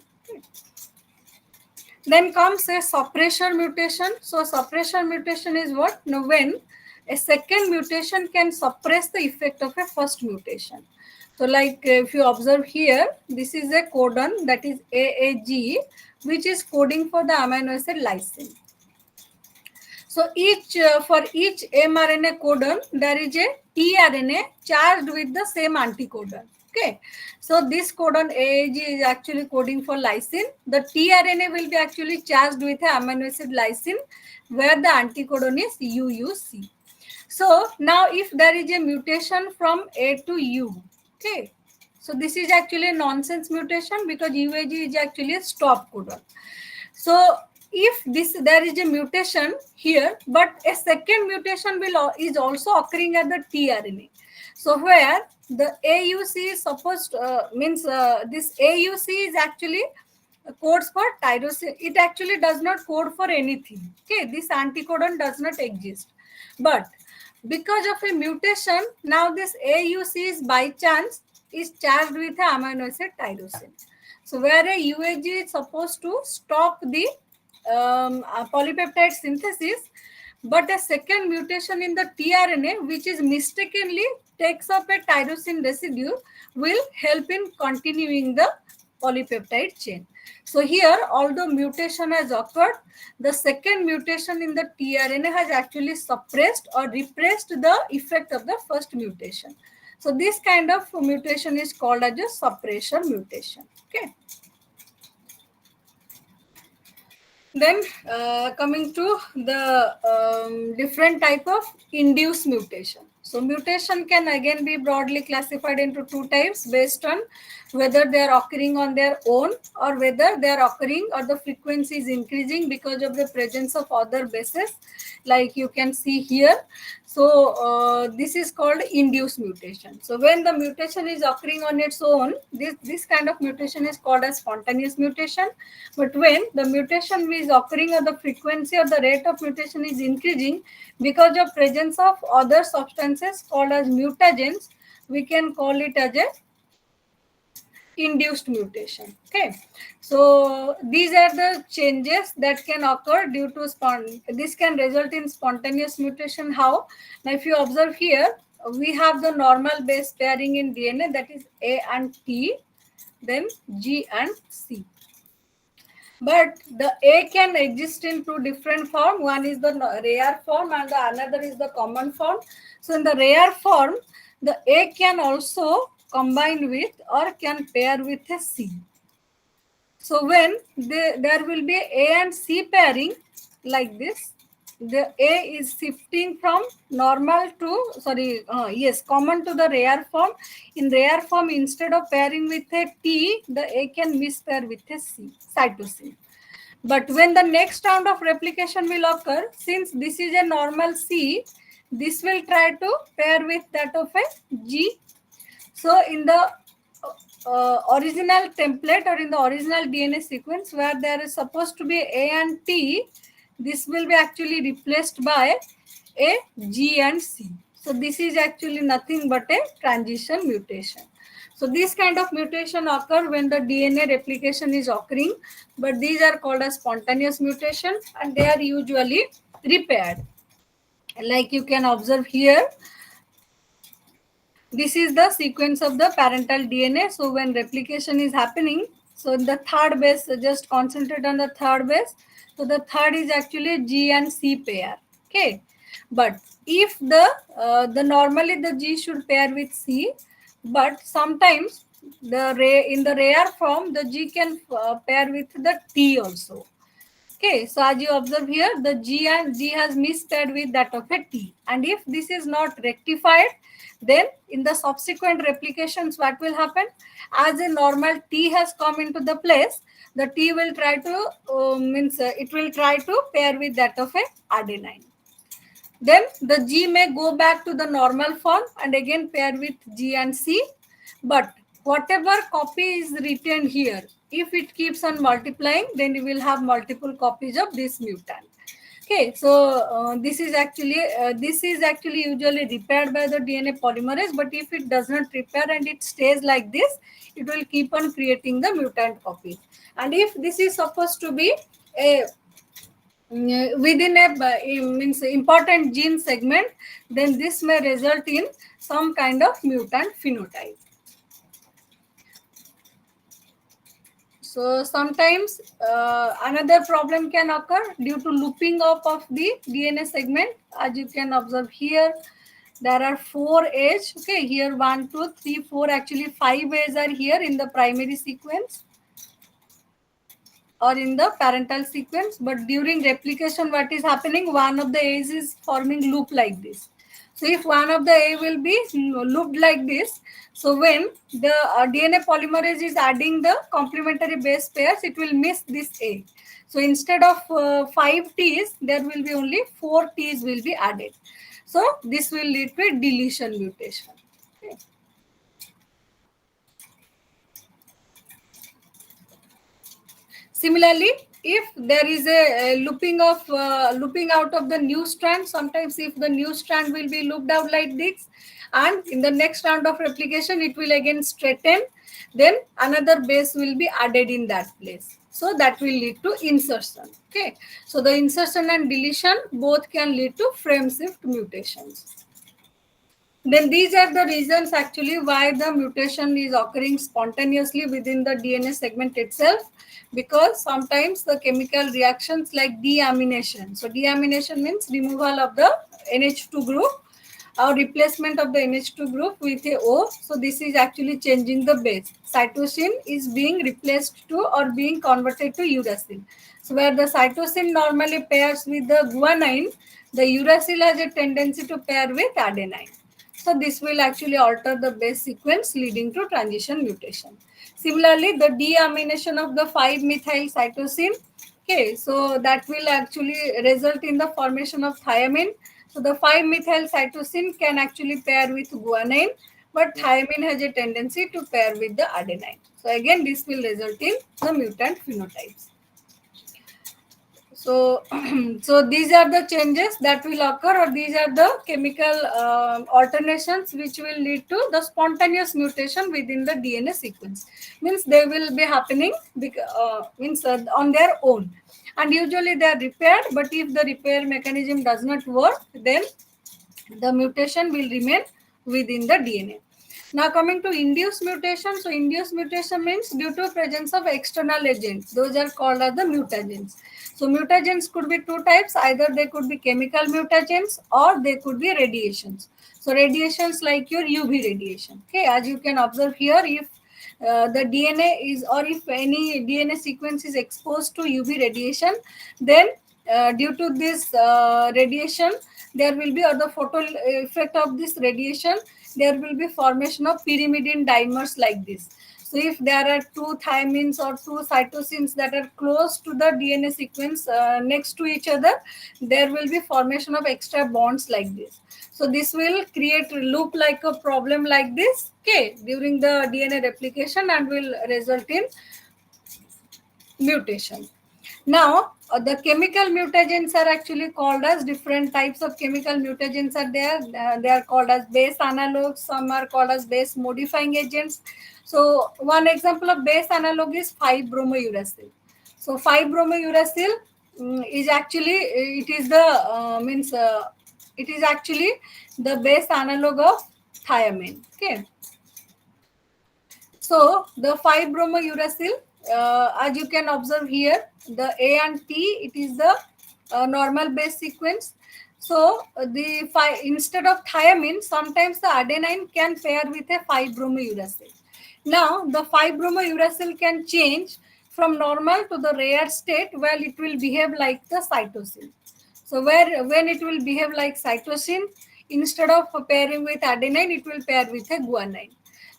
Then comes a suppressor mutation. So suppressor mutation is what? Now when a second mutation can suppress the effect of a first mutation. So like if you observe here, this is a codon, that is AAG, which is coding for the amino acid lysine. So for each mRNA codon, there is a tRNA charged with the same anticodon. Okay, so this codon AAG is actually coding for lysine. The tRNA will be actually charged with a amino acid lysine, where the anticodon is UUC. So now if there is a mutation from A to U, okay, so this is actually a nonsense mutation, because UAG is actually a stop codon. So if there is a mutation here, but a second mutation is also occurring at the tRNA. So where the AUC is supposed this AUC is actually codes for tyrosine. It actually does not code for anything. Okay, this anticodon does not exist. But because of a mutation, now this AUC is by chance is charged with a amino acid tyrosine. So where a UAG is supposed to stop the polypeptide synthesis, but a second mutation in the tRNA, which is mistakenly takes up a tyrosine residue, will help in continuing the polypeptide chain. So here, although mutation has occurred, the second mutation in the tRNA has actually suppressed or repressed the effect of the first mutation. So this kind of mutation is called as a suppressor mutation. Okay. Then coming to the different type of induced mutation. So mutation can again be broadly classified into two types based on whether they are occurring on their own, or whether they are occurring or the frequency is increasing because of the presence of other bases, like you can see here. So this is called induced mutation. So when the mutation is occurring on its own, this kind of mutation is called as spontaneous mutation. But when the mutation is occurring or the frequency or the rate of mutation is increasing because of presence of other substances called as mutagens, we can call it as a induced mutation. Okay, so these are the changes that can occur due to this can result in spontaneous mutation. How? Now if you observe here, we have the normal base pairing in DNA, that is A and T, then G and C. But the A can exist in two different forms. One is the rare form and the another is the common form. So in the rare form, the A can also combine with or can pair with a C. So when there will be A and C pairing like this, the A is shifting from normal to, common to the rare form. In rare form, instead of pairing with a T, the A can mispair with a C, cytosine. But when the next round of replication will occur, since this is a normal C, this will try to pair with that of a G. So in the original template or in the original DNA sequence where there is supposed to be A and T, this will be actually replaced by a G and C. So this is actually nothing but a transition mutation. So this kind of mutation occur when the DNA replication is occurring, but these are called as spontaneous mutation and they are usually repaired. Like you can observe here, this is the sequence of the parental DNA. So when replication is happening, so in the third base, just concentrate on the third base. So the third is actually G and C pair. Okay, but if the normally the G should pair with C, but sometimes in the rare form, the G can pair with the T also. Okay, so as you observe here, the G and G has mispaired with that of a T. And if this is not rectified, then in the subsequent replications, what will happen? As a normal T has come into the place, the T will try to, it will try to pair with that of a adenine. Then the G may go back to the normal form and again pair with G and C. But whatever copy is retained here, if it keeps on multiplying, then you will have multiple copies of this mutant. Okay, so this is actually usually repaired by the DNA polymerase. But if it does not repair and it stays like this, it will keep on creating the mutant copies. And if this is supposed to be a within a means important gene segment, then this may result in some kind of mutant phenotype. So sometimes another problem can occur due to looping up of the DNA segment. As you can observe here, there are 4 A's. Okay, here 1, 2, 3, 4. Actually, 5 A's are here in the primary sequence or in the parental sequence. But during replication, what is happening? One of the A's is forming loop like this. So if one of the A will be looped like this, so when the DNA polymerase is adding the complementary base pairs, it will miss this A. So instead of 5 T's, there will be only 4 T's will be added. So this will lead to a deletion mutation. Okay. Similarly, if there is a looping out of the new strand, sometimes if the new strand will be looped out like this, and in the next round of replication, it will again straighten, then another base will be added in that place. So that will lead to insertion. Okay. So the insertion and deletion both can lead to frame shift mutations. Then these are the reasons actually why the mutation is occurring spontaneously within the DNA segment itself, because sometimes the chemical reactions like deamination. So deamination means removal of the NH2 group or replacement of the NH2 group with a O. So this is actually changing the base. Cytosine is being replaced to or being converted to uracil. So where the cytosine normally pairs with the guanine, the uracil has a tendency to pair with adenine. So this will actually alter the base sequence, leading to transition mutation. Similarly, the deamination of the 5-methyl cytosine, okay, so that will actually result in the formation of thiamine. So the 5-methyl cytosine can actually pair with guanine, but thiamine has a tendency to pair with the adenine. So again, this will result in the mutant phenotypes. So, so these are the changes that will occur, or these are the chemical alternations which will lead to the spontaneous mutation within the DNA sequence. Means they will be happening on their own, and usually they are repaired. But if the repair mechanism does not work, then the mutation will remain within the DNA. Now coming to induced mutation. So induced mutation means due to presence of external agents. Those are called as the mutagens. So mutagens could be 2 types. Either they could be chemical mutagens or they could be radiations. So radiations like your UV radiation. Okay, as you can observe here, if the DNA is, or if any DNA sequence is exposed to UV radiation, then due to this radiation, there will be, or the photo effect of this radiation, there will be formation of pyrimidine dimers like this. So if there are 2 thymines or 2 cytosines that are close to the DNA sequence next to each other, there will be formation of extra bonds like this. So this will create loop like a problem like this, okay, during the DNA replication, and will result in mutation. Now, the chemical mutagens are actually called as different types of chemical mutagens are there. They are called as base analogs. Some are called as base modifying agents. So, one example of base analog is 5-bromouracil. So, 5-bromouracil is actually, it is the it is actually the base analog of thiamine. Okay. So the 5-bromouracil, as you can observe here, the A and T, it is the normal base sequence. So instead of thiamine, sometimes the adenine can pair with a 5-bromouracil. Now, the 5-bromouracil can change from normal to the rare state where it will behave like the cytosine. So, when it will behave like cytosine, instead of pairing with adenine, it will pair with a guanine.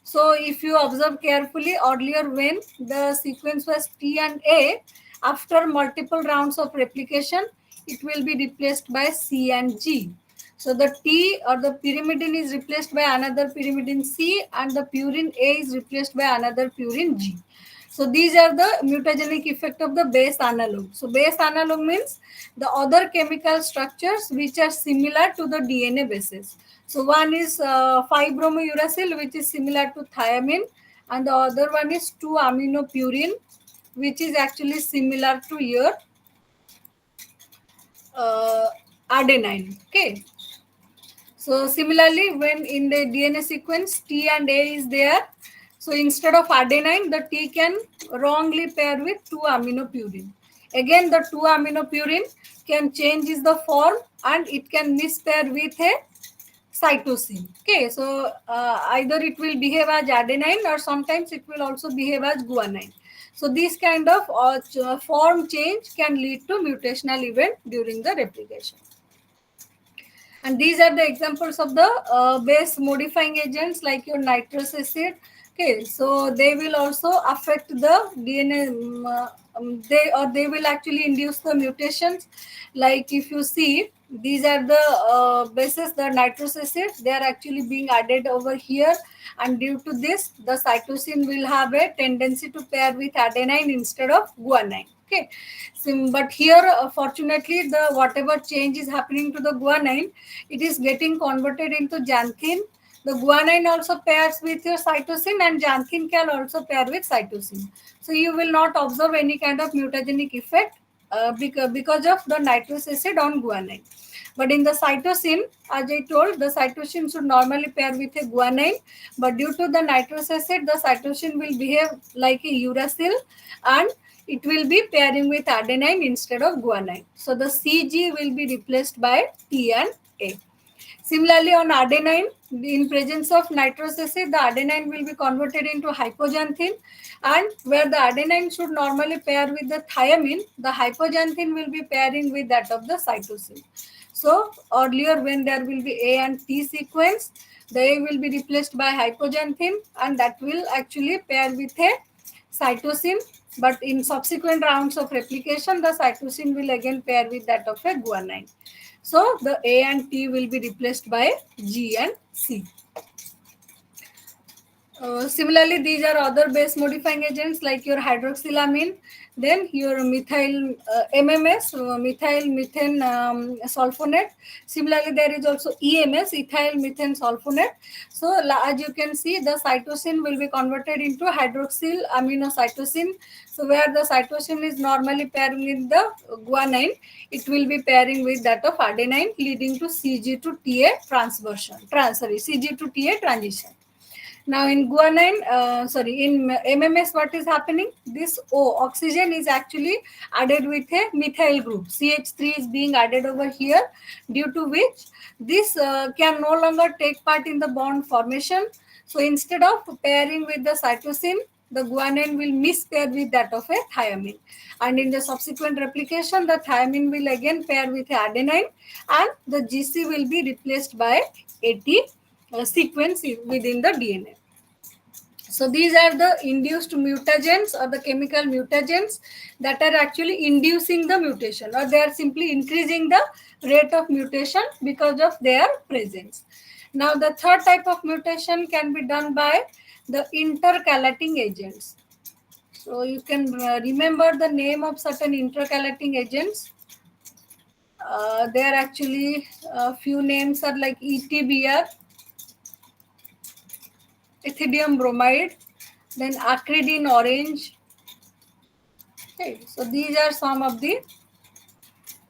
So, if you observe carefully, earlier when the sequence was T and A, after multiple rounds of replication, it will be replaced by C and G. So the T or the pyrimidine is replaced by another pyrimidine C, and the purine A is replaced by another purine G. So these are the mutagenic effect of the base analog. So base analog means the other chemical structures which are similar to the DNA bases. So one is 5-bromouracil, which is similar to thiamine, and the other one is 2-aminopurine, which is actually similar to your adenine. Okay. So similarly, when in the DNA sequence T and A is there, so instead of adenine, the T can wrongly pair with 2-aminopurine. Again, the 2-aminopurine can change is the form, and it can mispair with a cytosine. Okay, so either it will behave as adenine, or sometimes it will also behave as guanine. So this kind of form change can lead to mutational event during the replication. And these are the examples of the base modifying agents like your nitrous acid. Okay, so they will also affect the DNA. They will actually induce the mutations. Like if you see, these are the bases, the nitrous acid. They are actually being added over here, and due to this, the cytosine will have a tendency to pair with adenine instead of guanine. Okay, but here fortunately the whatever change is happening to the guanine, it is getting converted into xanthine. The guanine also pairs with your cytosine, and xanthine can also pair with cytosine. So you will not observe any kind of mutagenic effect because of the nitrous acid on guanine. But in the cytosine, as I told, the cytosine should normally pair with a guanine, but due to the nitrous acid, the cytosine will behave like a uracil, and it will be pairing with adenine instead of guanine. So the CG will be replaced by T and A. Similarly, on adenine, in presence of nitrous acid, the adenine will be converted into hypoxanthine, and where the adenine should normally pair with the thiamine, the hypoxanthine will be pairing with that of the cytosine. So earlier when there will be A and T sequence, the A will be replaced by hypoxanthine, and that will actually pair with a cytosine. But in subsequent rounds of replication, the cytosine will again pair with that of a guanine. So the A and T will be replaced by G and C. Similarly, these are other base modifying agents like your hydroxylamine, then your methyl MMS, methyl methane sulfonate. Similarly, there is also EMS, ethyl methane sulfonate. So as you can see, the cytosine will be converted into hydroxyl aminocytosine. So where the cytosine is normally pairing with the guanine, it will be pairing with that of adenine, leading to CG to TA CG to TA transition. Now in guanine, in MMS, what is happening? This O, oxygen, is actually added with a methyl group. CH3 is being added over here, due to which this can no longer take part in the bond formation. So instead of pairing with the cytosine, the guanine will mispair with that of a thiamine. And in the subsequent replication, the thiamine will again pair with adenine, and the GC will be replaced by AT sequence within the DNA. So these are the induced mutagens or the chemical mutagens that are actually inducing the mutation, or they are simply increasing the rate of mutation because of their presence. Now the third type of mutation can be done by the intercalating agents. So you can remember the name of certain intercalating agents. There are actually a few names are like ETBr, ethidium bromide, then acridine orange. Okay, so these are some of the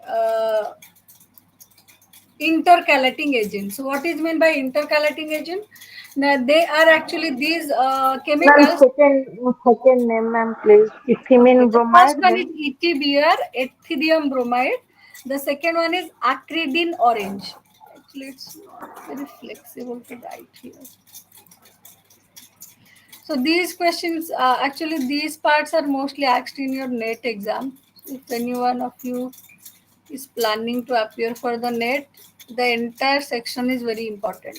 uh, intercalating agents. So what is meant by intercalating agent? Now they are actually these
Ma'am,
chemicals.
second name, ma'am, please.
Okay,
Ethylene
the first
bromide,
one is
then
ETBr, ethidium bromide. The second one is acridine orange. Actually, it's not very flexible to write here. So these questions, actually these parts are mostly asked in your NET exam. If any one of you is planning to appear for the NET, the entire section is very important.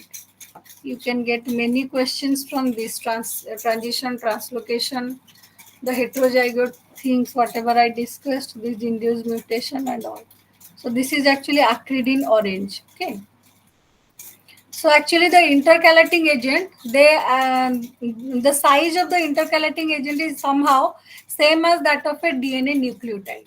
You can get many questions from this transition, translocation, the heterozygote things, whatever I discussed, this induced mutation and all. So this is actually acrid in orange. Okay. So actually the intercalating agent, the size of the intercalating agent is somehow same as that of a DNA nucleotide.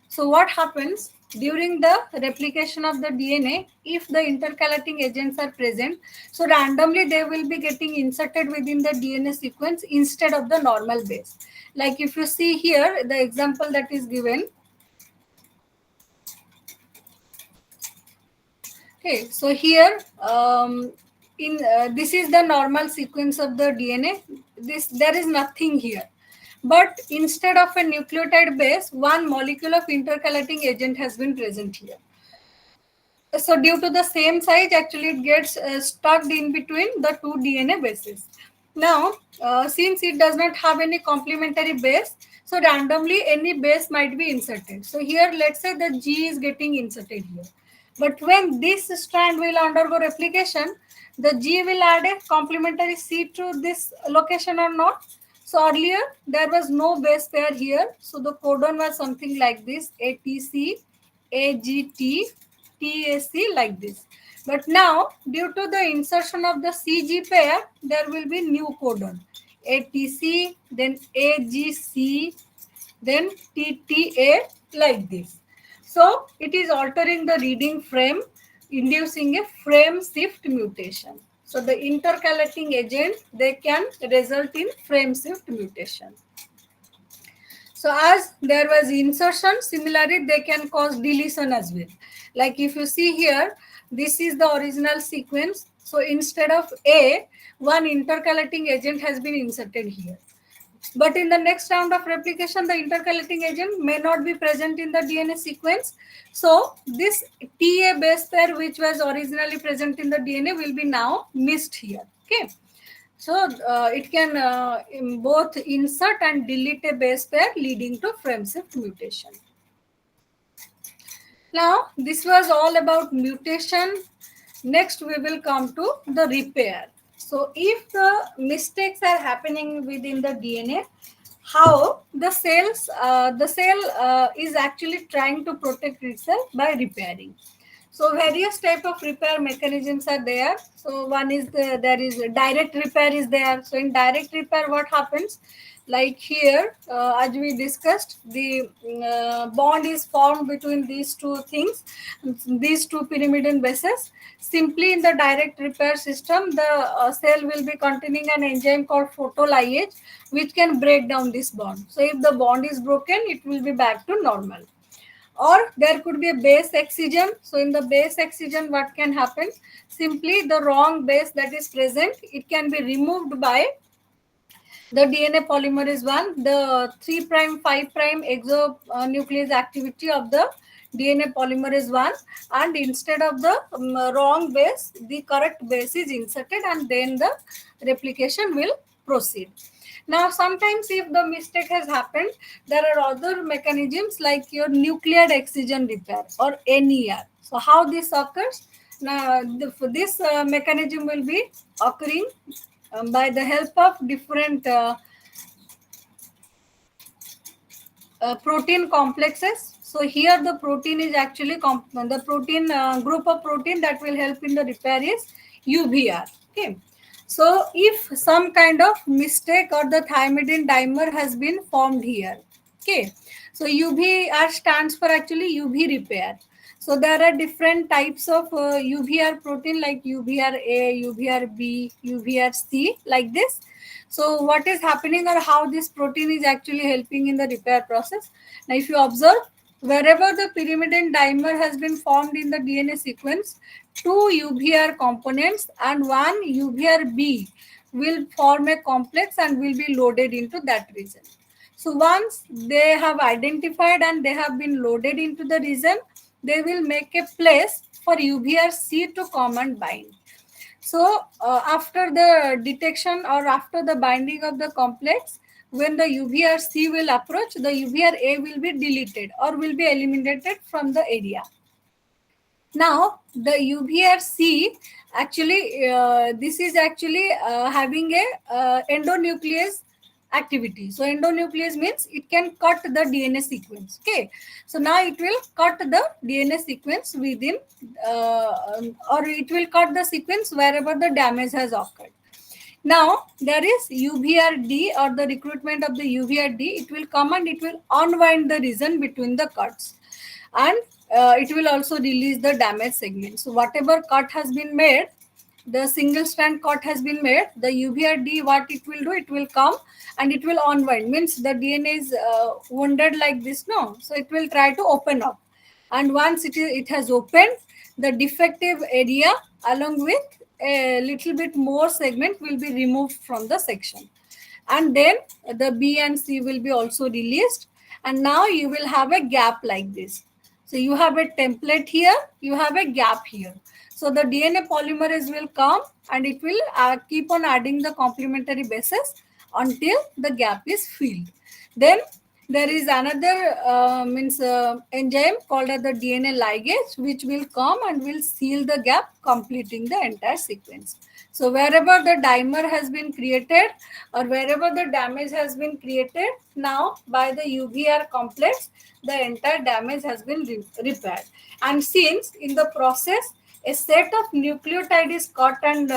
So what happens during the replication of the DNA, if the intercalating agents are present, so randomly they will be getting inserted within the DNA sequence instead of the normal base. Like if you see here, the example that is given. Okay, so here in this is the normal sequence of the DNA. There is nothing here, but instead of a nucleotide base, one molecule of intercalating agent has been present here. So due to the same size, actually it gets stuck in between the two DNA bases. Now, since it does not have any complementary base, so randomly any base might be inserted. So here, let's say the G is getting inserted here. But when this strand will undergo replication, the G will add a complementary C to this location or not. So earlier there was no base pair here. So the codon was something like this: ATC, AGT, TAC, like this. But now, due to the insertion of the CG pair, there will be new codon: ATC, then AGC, then TTA, like this. So it is altering the reading frame, inducing a frame shift mutation. So the intercalating agent, they can result in frame shift mutation. So as there was insertion, similarly they can cause deletion as well. Like if you see here, this is the original sequence. So instead of A, one intercalating agent has been inserted here. But in the next round of replication, the intercalating agent may not be present in the DNA sequence. So this TA base pair, which was originally present in the DNA, will be now missed here. Okay. So it can both insert and delete a base pair, leading to frame shift mutation. Now, this was all about mutation. Next, we will come to the repair. So if the mistakes are happening within the DNA, how the cell is actually trying to protect itself by repairing. So various type of repair mechanisms are there. So one is there is direct repair is there. So in direct repair, what happens? Like here, as we discussed, the bond is formed between these two things, these two pyrimidine bases. Simply in the direct repair system, the cell will be containing an enzyme called photolyase, which can break down this bond. So if the bond is broken, it will be back to normal. Or there could be a base excision. So in the base excision, what can happen? Simply the wrong base that is present, it can be removed by the DNA polymerase 1, the 3' 5' exonuclease activity of the DNA polymerase 1, and instead of the wrong base, the correct base is inserted, and then the replication will proceed. Now, sometimes if the mistake has happened, there are other mechanisms like your nuclear excision repair or NER. So how this occurs? Now, this mechanism will be occurring by the help of different protein complexes. So here the protein is actually the protein group of protein that will help in the repair is UVR. Okay. So if some kind of mistake or the thymidine dimer has been formed here. Okay. So UVR stands for actually UV repair. So there are different types of UVR protein like UVR-A, UVR-B, UVR-C, like this. So what is happening or how this protein is actually helping in the repair process? Now if you observe, wherever the pyrimidine dimer has been formed in the DNA sequence, two UVR components and one UVR-B will form a complex and will be loaded into that region. So once they have identified and they have been loaded into the region, they will make a place for UVR-C to come and bind. So after the detection or after the binding of the complex, when the UVRC will approach, the UVRA will be deleted or will be eliminated from the area. Now the UVRC actually this is actually having a endonuclease activity. So endonuclease means it can cut the DNA sequence. Okay, so now it will cut the DNA sequence within or it will cut the sequence wherever the damage has occurred. Now there is UVRD or the recruitment of the UVRD. It will come and it will unwind the region between the cuts, and it will also release the damaged segment. So whatever cut has been made, the single strand cut has been made, the UVRD, what it will do, it will come and it will unwind. Means the DNA is wounded like this, no? So it will try to open up, and once it has opened, the defective area along with a little bit more segment will be removed from the section, and then the B and C will be also released, and now you will have a gap like this. So you have a template here, you have a gap here. So the DNA polymerase will come and it will keep on adding the complementary bases until the gap is filled. Then there is another enzyme called as the DNA ligase, which will come and will seal the gap, completing the entire sequence. So wherever the dimer has been created or wherever the damage has been created, now by the UVR complex, the entire damage has been repaired. And since in the process, a set of nucleotide is cut and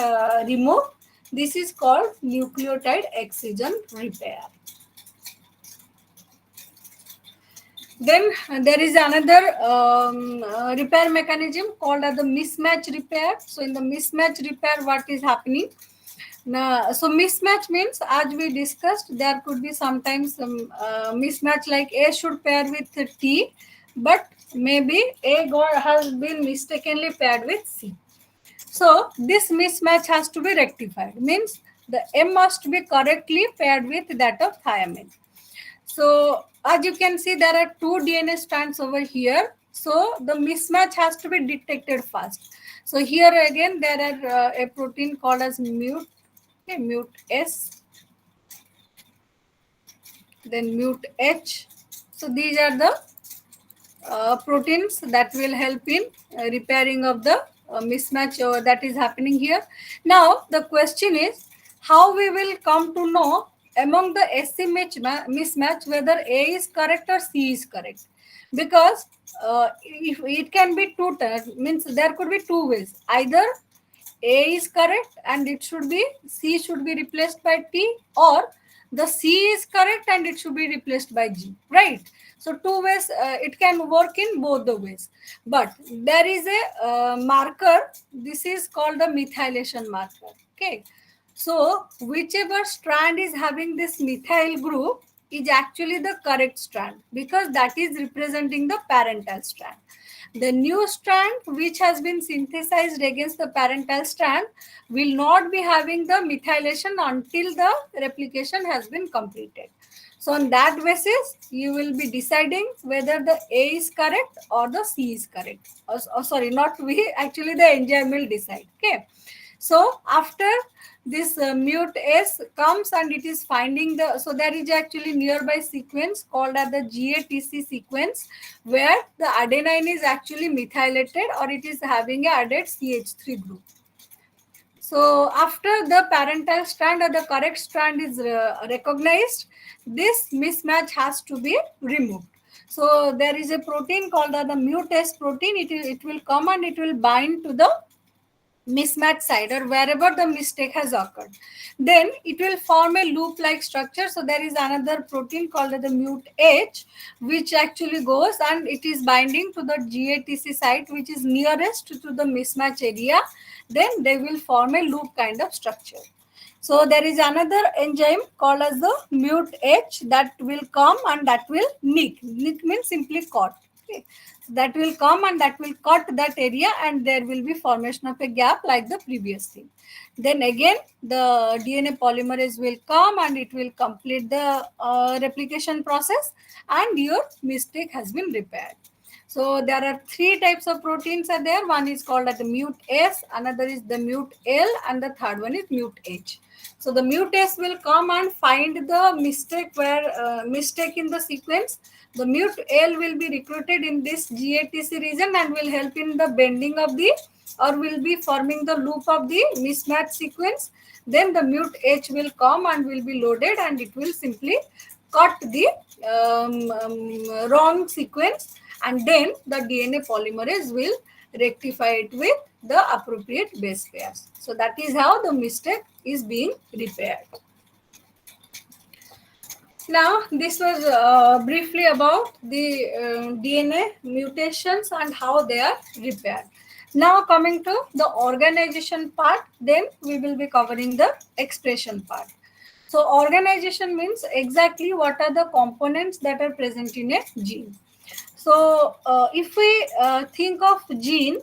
removed, this is called nucleotide excision repair. Then there is another repair mechanism called as the mismatch repair. So in the mismatch repair, what is happening? Now, so mismatch means, as we discussed, there could be sometimes some mismatch, like A should pair with T, but maybe A has been mistakenly paired with C. So this mismatch has to be rectified. Means the M must be correctly paired with that of thiamine. So as you can see, there are two DNA strands over here. So the mismatch has to be detected first. So here again, there are a protein called as MUT, okay, MUT S, then MUT H. So these are the proteins that will help in repairing of the mismatch that is happening here. Now the question is, how we will come to know among the SC mismatch whether A is correct or C is correct? Because if it can be means there could be two ways. Either A is correct and it should be, C should be replaced by T, or the C is correct and it should be replaced by G, right? So two ways, it can work in both the ways. But there is a marker, this is called the methylation marker, okay? So whichever strand is having this methyl group is actually the correct strand, because that is representing the parental strand. The new strand which has been synthesized against the parental strand will not be having the methylation until the replication has been completed. So on that basis, you will be deciding whether the A is correct or the C is correct. Or sorry, not we, actually the enzyme will decide. Okay. So after this MUT S comes and it is finding the, so there is actually nearby sequence called as the GATC sequence, where the adenine is actually methylated or it is having a added CH3 group. So after the parental strand or the correct strand is recognized, this mismatch has to be removed. So there is a protein called the MUT S protein. It will come and it will bind to the mismatch side or wherever the mistake has occurred. Then it will form a loop like structure. So there is another protein called the MUT H, which actually goes and it is binding to the GATC site which is nearest to the mismatch area. Then they will form a loop kind of structure. So there is another enzyme called as the MUT H that will come and that will nick. Nick means simply cut. Okay. So that will come and that will cut that area and there will be formation of a gap like the previous thing. Then again the DNA polymerase will come and it will complete the replication process and your mistake has been repaired. So there are three types of proteins are there. One is called as the mute S, another is the mute L, and the third one is mute H. So the mute S will come and find the mistake in the sequence. The mute L will be recruited in this GATC region and will help in the bending of the, or will be forming the loop of the mismatch sequence. Then the mute H will come and will be loaded, and it will simply cut the wrong sequence, and then the DNA polymerase will rectify it with the appropriate base pairs. So that is how the mistake is being repaired. Now, this was briefly about the DNA mutations and how they are repaired. Now, coming to the organization part, then we will be covering the expression part. So, organization means exactly what are the components that are present in a gene. So, if we think of gene,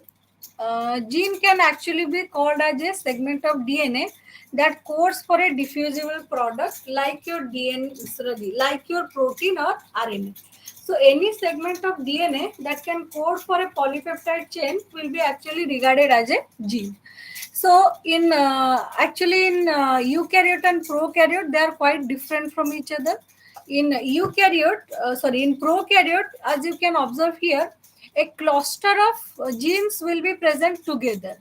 gene can actually be called as a segment of DNA that codes for a diffusible product like your DNA, like your protein or RNA. So any segment of DNA that can code for a polypeptide chain will be actually regarded as a gene. So in actually in eukaryote and prokaryote, they are quite different from each other. In in prokaryote, as you can observe here, a cluster of genes will be present together.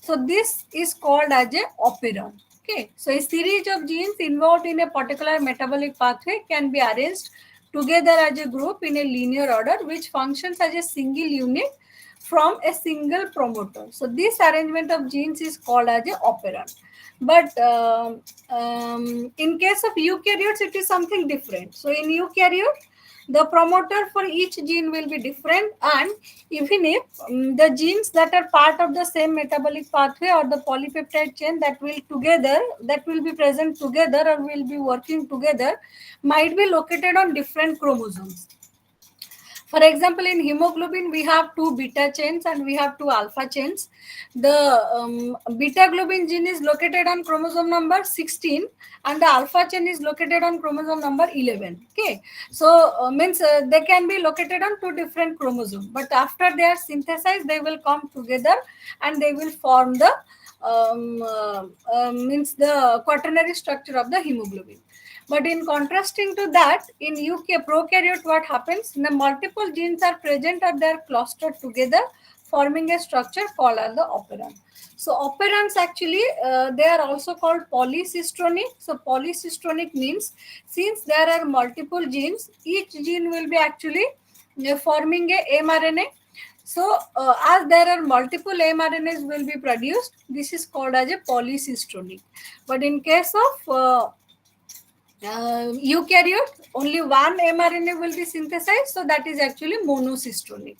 So this is called as a operon. Okay, so a series of genes involved in a particular metabolic pathway can be arranged together as a group in a linear order, which functions as a single unit from a single promoter. So this arrangement of genes is called as a operon. But in case of eukaryotes, it is something different. So in eukaryote, the promoter for each gene will be different, and even if the genes that are part of the same metabolic pathway or the polypeptide chain that will be present together or will be working together might be located on different chromosomes. For example, in hemoglobin, we have two beta chains and we have two alpha chains. The beta globin gene is located on chromosome number 16 and the alpha chain is located on chromosome number 11. Okay, so means they can be located on two different chromosomes, but after they are synthesized, they will come together and they will form the means the quaternary structure of the hemoglobin. But in contrasting to that, in prokaryote, what happens? The multiple genes are present or they are clustered together, forming a structure called as the operon. So operons actually, they are also called polycistronic. So polycistronic means since there are multiple genes, each gene will be actually forming a mRNA. So as there are multiple mRNAs will be produced, this is called as a polycistronic. But in case of eukaryote, only one mRNA will be synthesized, so that is actually monocistronic.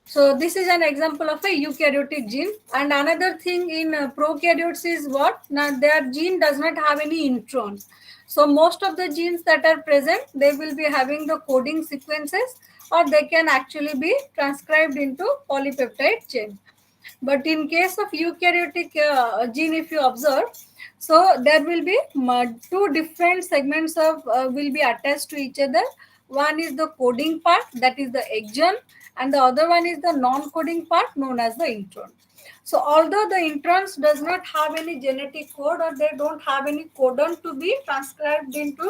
So this is an example of a eukaryotic gene. And another thing in prokaryotes is what? Now their gene does not have any intron. So most of the genes that are present, they will be having the coding sequences, or they can actually be transcribed into polypeptide chain. But in case of eukaryotic gene, if you observe, so there will be two different segments of will be attached to each other. One is the coding part, that is the exon, and the other one is the non-coding part known as the intron. So although the introns does not have any genetic code or they don't have any codon to be transcribed into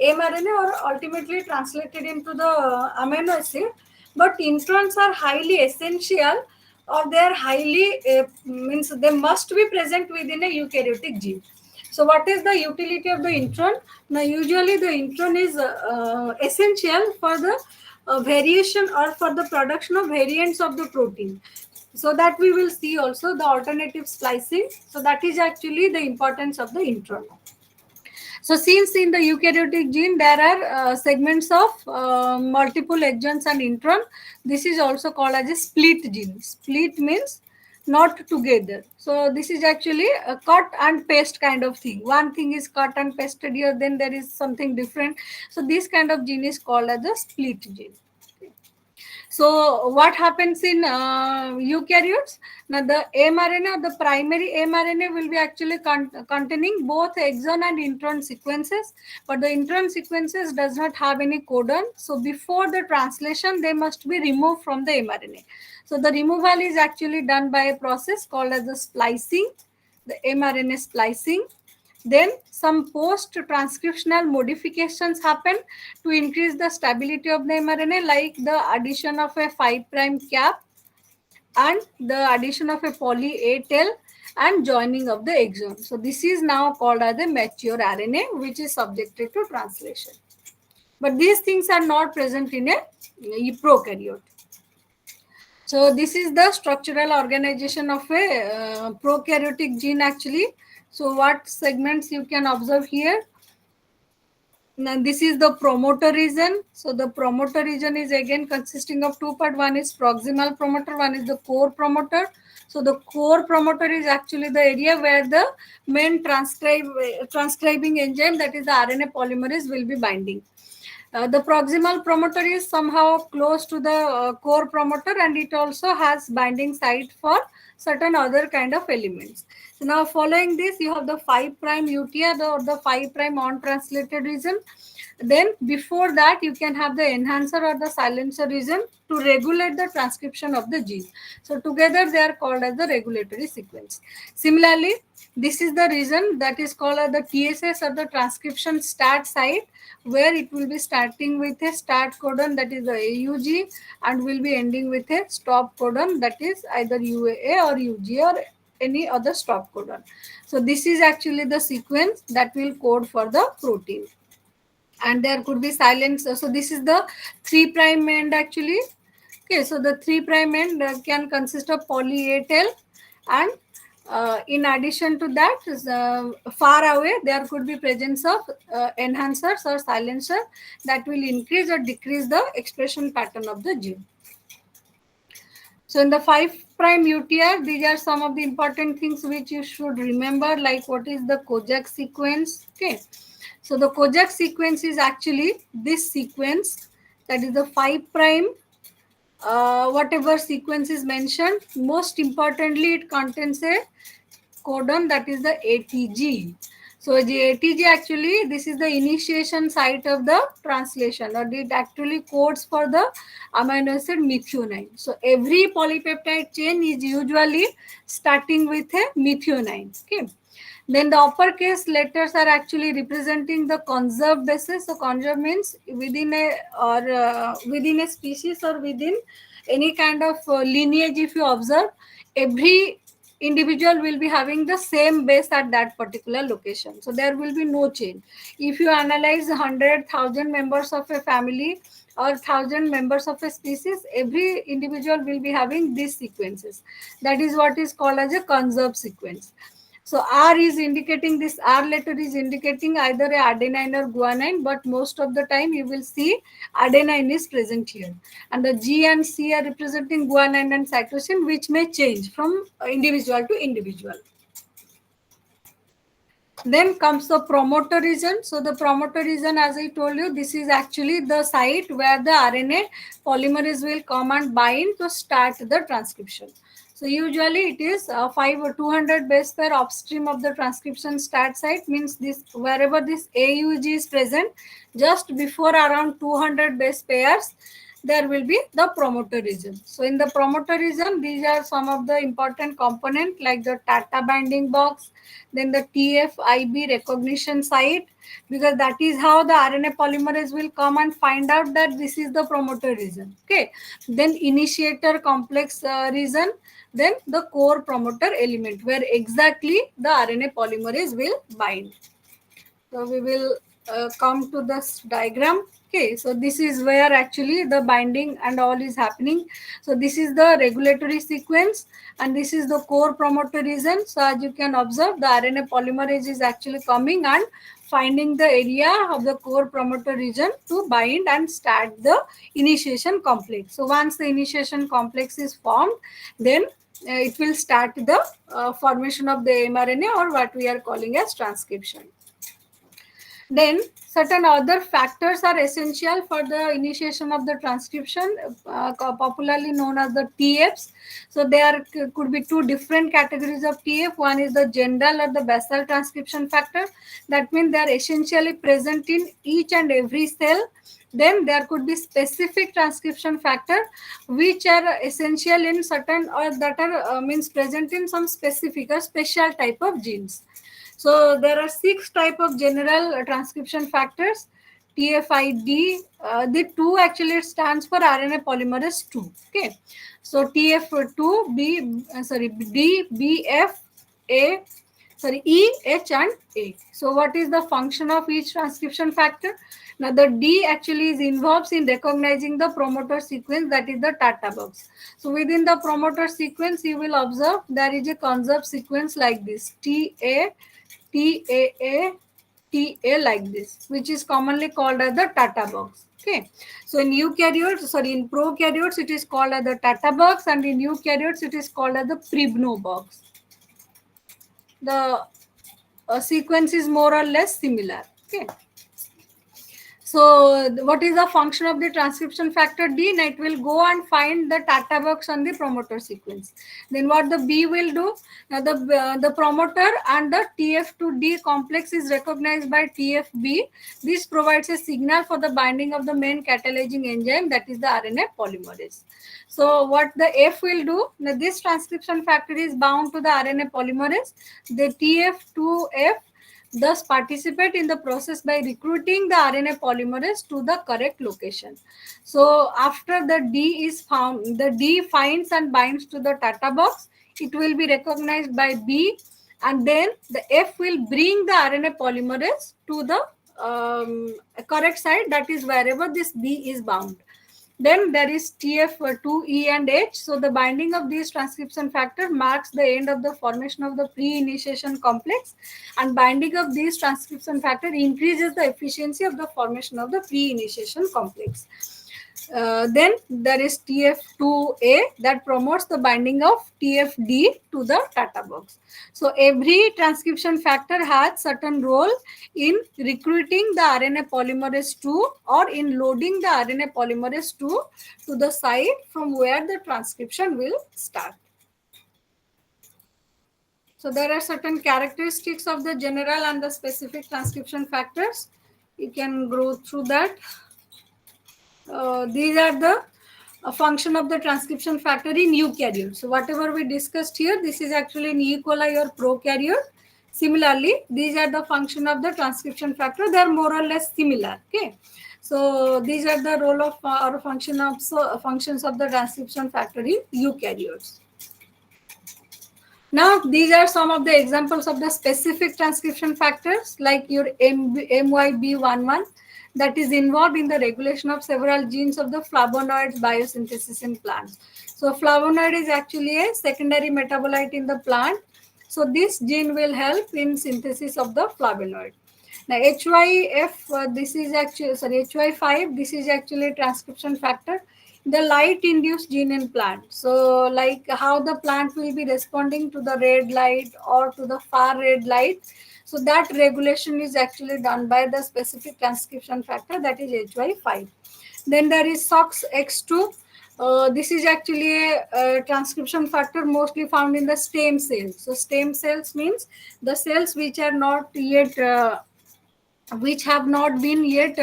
mRNA or ultimately translated into the amino acid, but introns are highly essential, or they are highly means they must be present within a eukaryotic gene. So what is the utility of the intron? Now usually the intron is essential for the variation or for the production of variants of the protein. So that we will see also the alternative splicing. So that is actually the importance of the intron. So since in the eukaryotic gene there are segments of multiple exons and intron, this is also called as a split gene. Split means not together. So this is actually a cut and paste kind of thing. One thing is cut and pasted here, then there is something different. So this kind of gene is called as a split gene. So what happens in eukaryotes? Now the mRNA, the primary mRNA will be actually containing both exon and intron sequences, but the intron sequences does not have any codon. So before the translation, they must be removed from the mRNA. So the removal is actually done by a process called as the splicing, the mRNA splicing. Then some post-transcriptional modifications happen to increase the stability of the mRNA, like the addition of a 5' cap and the addition of a poly A tail and joining of the exon. So this is now called as the mature RNA, which is subjected to translation. But these things are not present in a prokaryote. So this is the structural organization of a prokaryotic gene actually. So what segments you can observe here? Now this is the promoter region. So the promoter region is again consisting of two parts. One is proximal promoter, one is the core promoter. So the core promoter is actually the area where the main transcribing enzyme, that is the RNA polymerase, will be binding. The proximal promoter is somehow close to the core promoter, and it also has binding site for certain other kind of elements. So now following this, you have the 5' UTR or the 5' untranslated region. Then before that, you can have the enhancer or the silencer region to regulate the transcription of the gene. So together they are called as the regulatory sequence. Similarly, this is the region that is called as the TSS or the transcription start site, where it will be starting with a start codon, that is the AUG, and will be ending with a stop codon, that is either UAA or UG or any other stop codon. So this is actually the sequence that will code for the protein. And there could be silencer. So this is the 3' end actually. Okay, so the 3' end can consist of poly A tail, and in addition to that, far away there could be presence of enhancers or silencer that will increase or decrease the expression pattern of the gene. So in the 5' UTR, these are some of the important things which you should remember, like what is the Kojak sequence. Okay, so the Kojak sequence is actually this sequence, that is the 5'. Whatever sequence is mentioned, most importantly, it contains a codon, that is the ATG. So the ATG actually, this is the initiation site of the translation, or it actually codes for the amino acid methionine. So every polypeptide chain is usually starting with a methionine. Okay. Then the uppercase letters are actually representing the conserved bases. So conserved means within a within a species or within any kind of lineage. If you observe, every individual will be having the same base at that particular location. So there will be no change. If you analyze 100,000 members of a family or 1,000 members of a species, every individual will be having these sequences. That is what is called as a conserved sequence. So R is indicating, this R letter is indicating either a adenine or guanine, but most of the time you will see adenine is present here. And the G and C are representing guanine and cytosine, which may change from individual to individual. Then comes the promoter region. So the promoter region, as I told you, this is actually the site where the RNA polymerase will come and bind to start the transcription. So usually it is 5 or 200 base pair upstream of the transcription start site, means this wherever this AUG is present, just before around 200 base pairs, there will be the promoter region. So in the promoter region, these are some of the important components like the Tata binding box, then the TFIB recognition site, because that is how the RNA polymerase will come and find out that this is the promoter region. Okay, then initiator complex region, then the core promoter element where exactly the RNA polymerase will bind. So we will come to this diagram. Okay, so this is where actually the binding and all is happening. So this is the regulatory sequence and this is the core promoter region. So as you can observe, the RNA polymerase is actually coming and finding the area of the core promoter region to bind and start the initiation complex. So once the initiation complex is formed, then it will start the formation of the mRNA, or what we are calling as transcription. Then certain other factors are essential for the initiation of the transcription, popularly known as the TFs. So there could be two different categories of TF. One is the general or the basal transcription factor. That means they are essentially present in each and every cell. Then there could be specific transcription factor which are essential in certain, or that are means present in some specific or special type of genes. So there are 6 type of general transcription factors. TFID, the 2 actually stands for RNA polymerase 2. Okay, so TF2, D, B, F, A, E, H, and A. So what is the function of each transcription factor? Now the D actually is involved in recognizing the promoter sequence, that is the Tata box. So within the promoter sequence, you will observe there is a conserved sequence like this: TA, TAA, TA, like this, which is commonly called as the Tata box. Okay, so in in prokaryotes it is called as the Tata box, and in eukaryotes it is called as the Pribno box. The sequence is more or less similar. Okay. So what is the function of the transcription factor D? Now it will go and find the Tata box on the promoter sequence. Then what the B will do? Now the promoter and the TF2D complex is recognized by TFB. This provides a signal for the binding of the main catalyzing enzyme, that is the RNA polymerase. So what the F will do? Now this transcription factor is bound to the RNA polymerase. The TF2F thus participate in the process by recruiting the RNA polymerase to the correct location. So after the D is found, the D finds and binds to the Tata box, it will be recognized by B, and then the F will bring the RNA polymerase to the correct site, that is wherever this B is bound. Then there is TF2E and H. So the binding of these transcription factor marks the end of the formation of the pre-initiation complex, and binding of these transcription factor increases the efficiency of the formation of the pre-initiation complex. Then there is TF2A that promotes the binding of TFD to the Tata box. So every transcription factor has certain role in recruiting the RNA polymerase 2 or in loading the RNA polymerase 2 to the site from where the transcription will start. So there are certain characteristics of the general and the specific transcription factors. You can go through that. These are the function of the transcription factor in eukaryote. So whatever we discussed here, this is actually in E. coli or prokaryote. Similarly, these are the function of the transcription factor. They are more or less similar. Okay, so these are the role of or functions of the transcription factor in eukaryotes. Now, these are some of the examples of the specific transcription factors, like your MYB11, that is involved in the regulation of several genes of the flavonoids biosynthesis in plants. So flavonoid is actually a secondary metabolite in the plant. So this gene will help in synthesis of the flavonoid. Now HYF, this is actually, HY5, this is actually a transcription factor, the light induced gene in plant. So like how the plant will be responding to the red light or to the far red light. So that regulation is actually done by the specific transcription factor, that is HY5. Then there is SOX-X2. This is actually a transcription factor mostly found in the stem cells. So stem cells means the cells which are not yet which have not been yet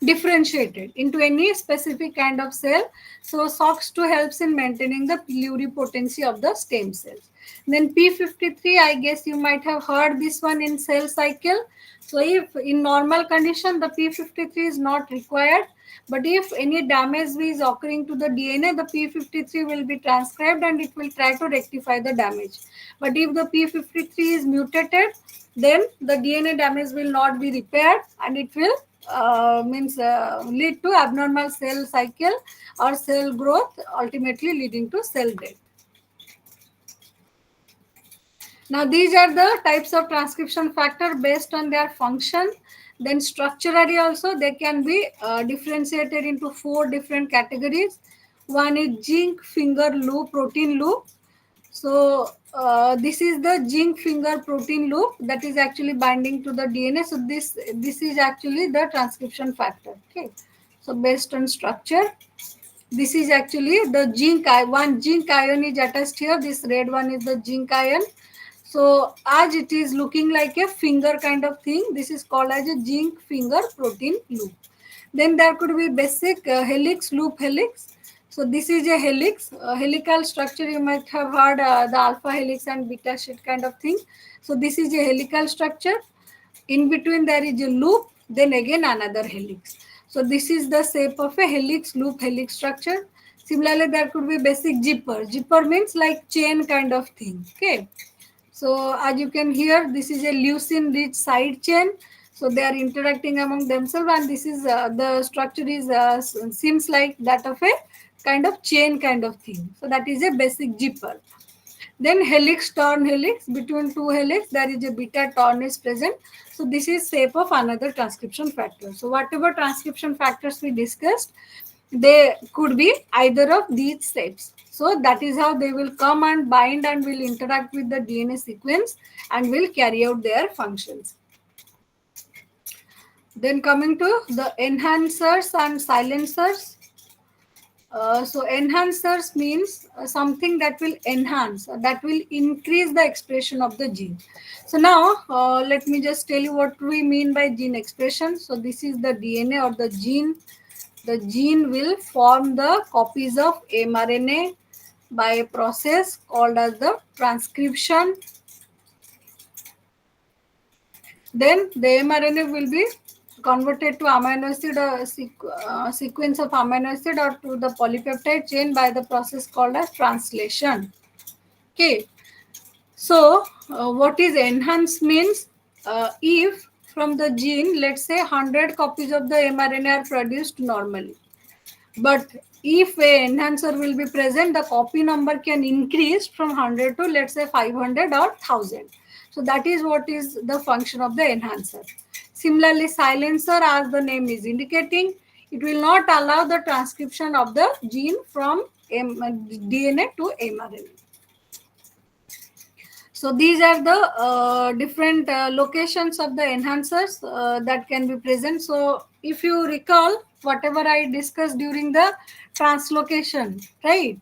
differentiated into any specific kind of cell. So SOX2 helps in maintaining the pluripotency of the stem cells. Then P53, I guess you might have heard this one in cell cycle. So if in normal condition, the P53 is not required, but if any damage is occurring to the DNA, the P53 will be transcribed and it will try to rectify the damage. But if the P53 is mutated, then the DNA damage will not be repaired and it will lead to abnormal cell cycle or cell growth, ultimately leading to cell death. Now these are the types of transcription factor based on their function. Then structurally also they can be differentiated into 4 different categories. One is zinc finger loop protein loop. So this is the zinc finger protein loop that is actually binding to the DNA. So this is actually the transcription factor. Okay. So based on structure, this is actually the zinc ion. One zinc ion is attached here. This red one is the zinc ion. So as it is looking like a finger kind of thing, this is called as a zinc finger protein loop. Then there could be basic helix, loop helix. So this is a helix, helical structure. You might have heard the alpha helix and beta sheet kind of thing. So this is a helical structure. In between there is a loop, then again another helix. So this is the shape of a helix, loop helix structure. Similarly, there could be basic zipper. Zipper means like chain kind of thing. Okay. So as you can hear, this is a leucine rich side chain. So they are interacting among themselves, and this is the structure is seems like that of a kind of chain kind of thing. So that is a basic zipper. Then helix, torn helix, between two helix there is a beta torn is present. So this is shape of another transcription factor. So whatever transcription factors we discussed, they could be either of these shapes. So that is how they will come and bind and will interact with the DNA sequence and will carry out their functions. Then coming to the enhancers and silencers. So enhancers means something that will enhance, that will increase the expression of the gene. So now let me just tell you what we mean by gene expression. So this is the DNA or the gene. The gene will form the copies of mRNA by a process called as the transcription. Then the mRNA will be converted to amino acid or sequence of amino acid or to the polypeptide chain by the process called as translation. Okay. So what is enhanced means if from the gene, let's say 100 copies of the mRNA are produced normally. But if a enhancer will be present, the copy number can increase from 100 to let's say 500 or 1000. So that is what is the function of the enhancer. Similarly, silencer, as the name is indicating, it will not allow the transcription of the gene from DNA to mRNA. So these are the different locations of the enhancers that can be present. So if you recall whatever I discussed during the translocation, right?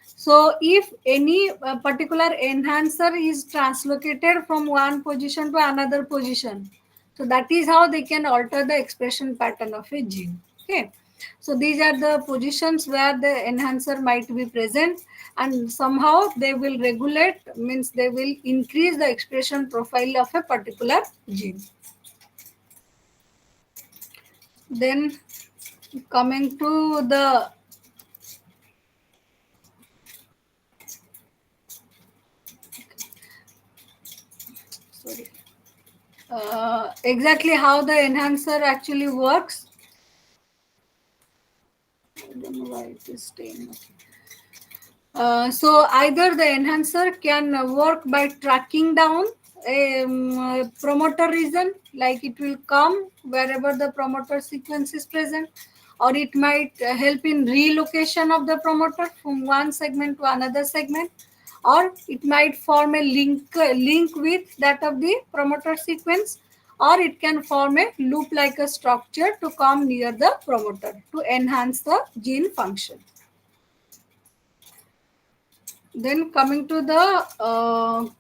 So if any particular enhancer is translocated from one position to another position, so that is how they can alter the expression pattern of a gene. Okay. So these are the positions where the enhancer might be present, and somehow they will regulate, means they will increase the expression profile of a particular gene. Then coming to the sorry, exactly how the enhancer actually works. I don't know why it is staying. So either the enhancer can work by tracking down a promoter region, like it will come wherever the promoter sequence is present, or it might help in relocation of the promoter from one segment to another segment, or it might form a link with that of the promoter sequence, or it can form a loop like a structure to come near the promoter to enhance the gene function. Then coming to the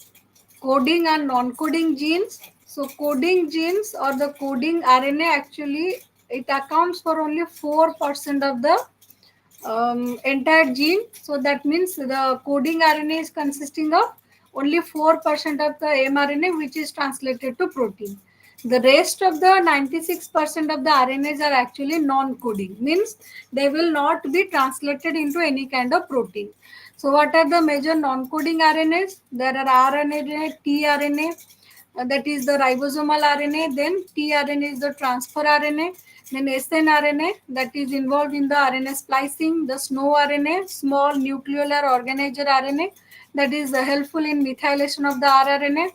coding and non-coding genes. So coding genes or the coding RNA, actually it accounts for only 4% of the entire gene. So that means the coding RNA is consisting of only 4% of the mRNA which is translated to protein. The rest of the 96% of the RNAs are actually non-coding, means they will not be translated into any kind of protein. So what are the major non-coding RNAs? There are RNA, tRNA, that is the ribosomal RNA, then tRNA is the transfer RNA, then snRNA that is involved in the RNA splicing, the SNO RNA, small nucleolar organizer RNA, that is helpful in methylation of the rRNA,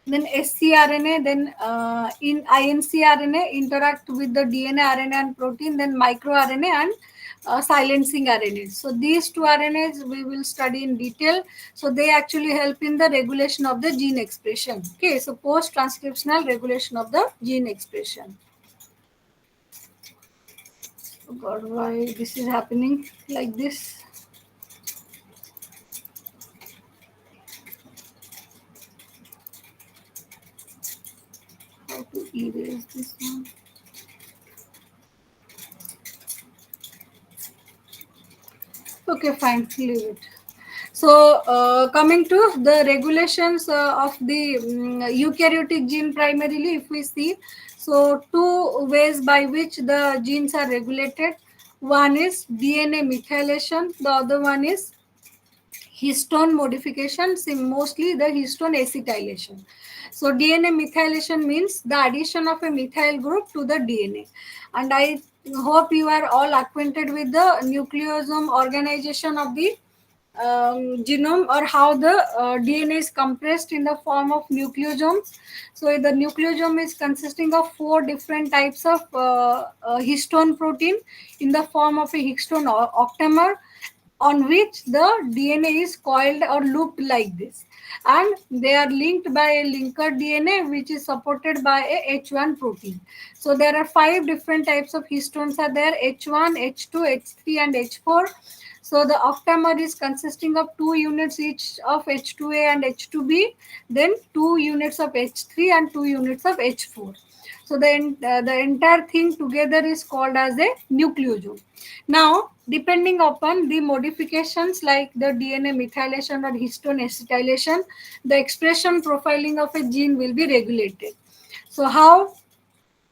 then scRNA, then in INC RNA interact with the DNA, RNA and protein, then microRNA and silencing RNAs. So these two RNAs we will study in detail. So they actually help in the regulation of the gene expression. Okay, so post-transcriptional regulation of the gene expression. Oh God, why this is happening like this? How to erase this one? Okay, fine, leave it. So, coming to the regulations of the eukaryotic gene primarily, if we see, so two ways by which the genes are regulated. One is DNA methylation, the other one is histone modification, mostly the histone acetylation. So DNA methylation means the addition of a methyl group to the DNA. And I hope you are all acquainted with the nucleosome organization of the genome, or how the DNA is compressed in the form of nucleosomes. So the nucleosome is consisting of four different types of histone protein in the form of a histone octamer, on which the DNA is coiled or looped like this, and they are linked by a linker DNA which is supported by a H1 protein. So there are five different types of histones are there: H1, H2, H3 and H4. So the octamer is consisting of two units each of H2A and H2B, then two units of H3 and two units of H4. So the entire thing together is called as a nucleosome. Now, depending upon the modifications like the DNA methylation or histone acetylation, the expression profiling of a gene will be regulated. So how?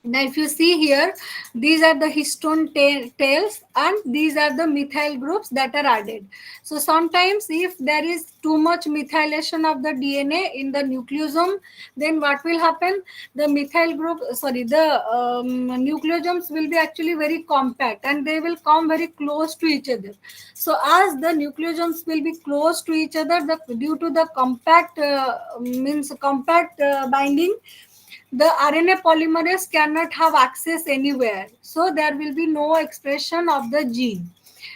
Now, if you see here, these are the histone tails and these are the methyl groups that are added. So sometimes if there is too much methylation of the DNA in the nucleosome, then what will happen? The methyl group, sorry, the nucleosomes will be actually very compact and they will come very close to each other. So as the nucleosomes will be close to each other, due to the compact binding, the RNA polymerase cannot have access anywhere. So there will be no expression of the gene.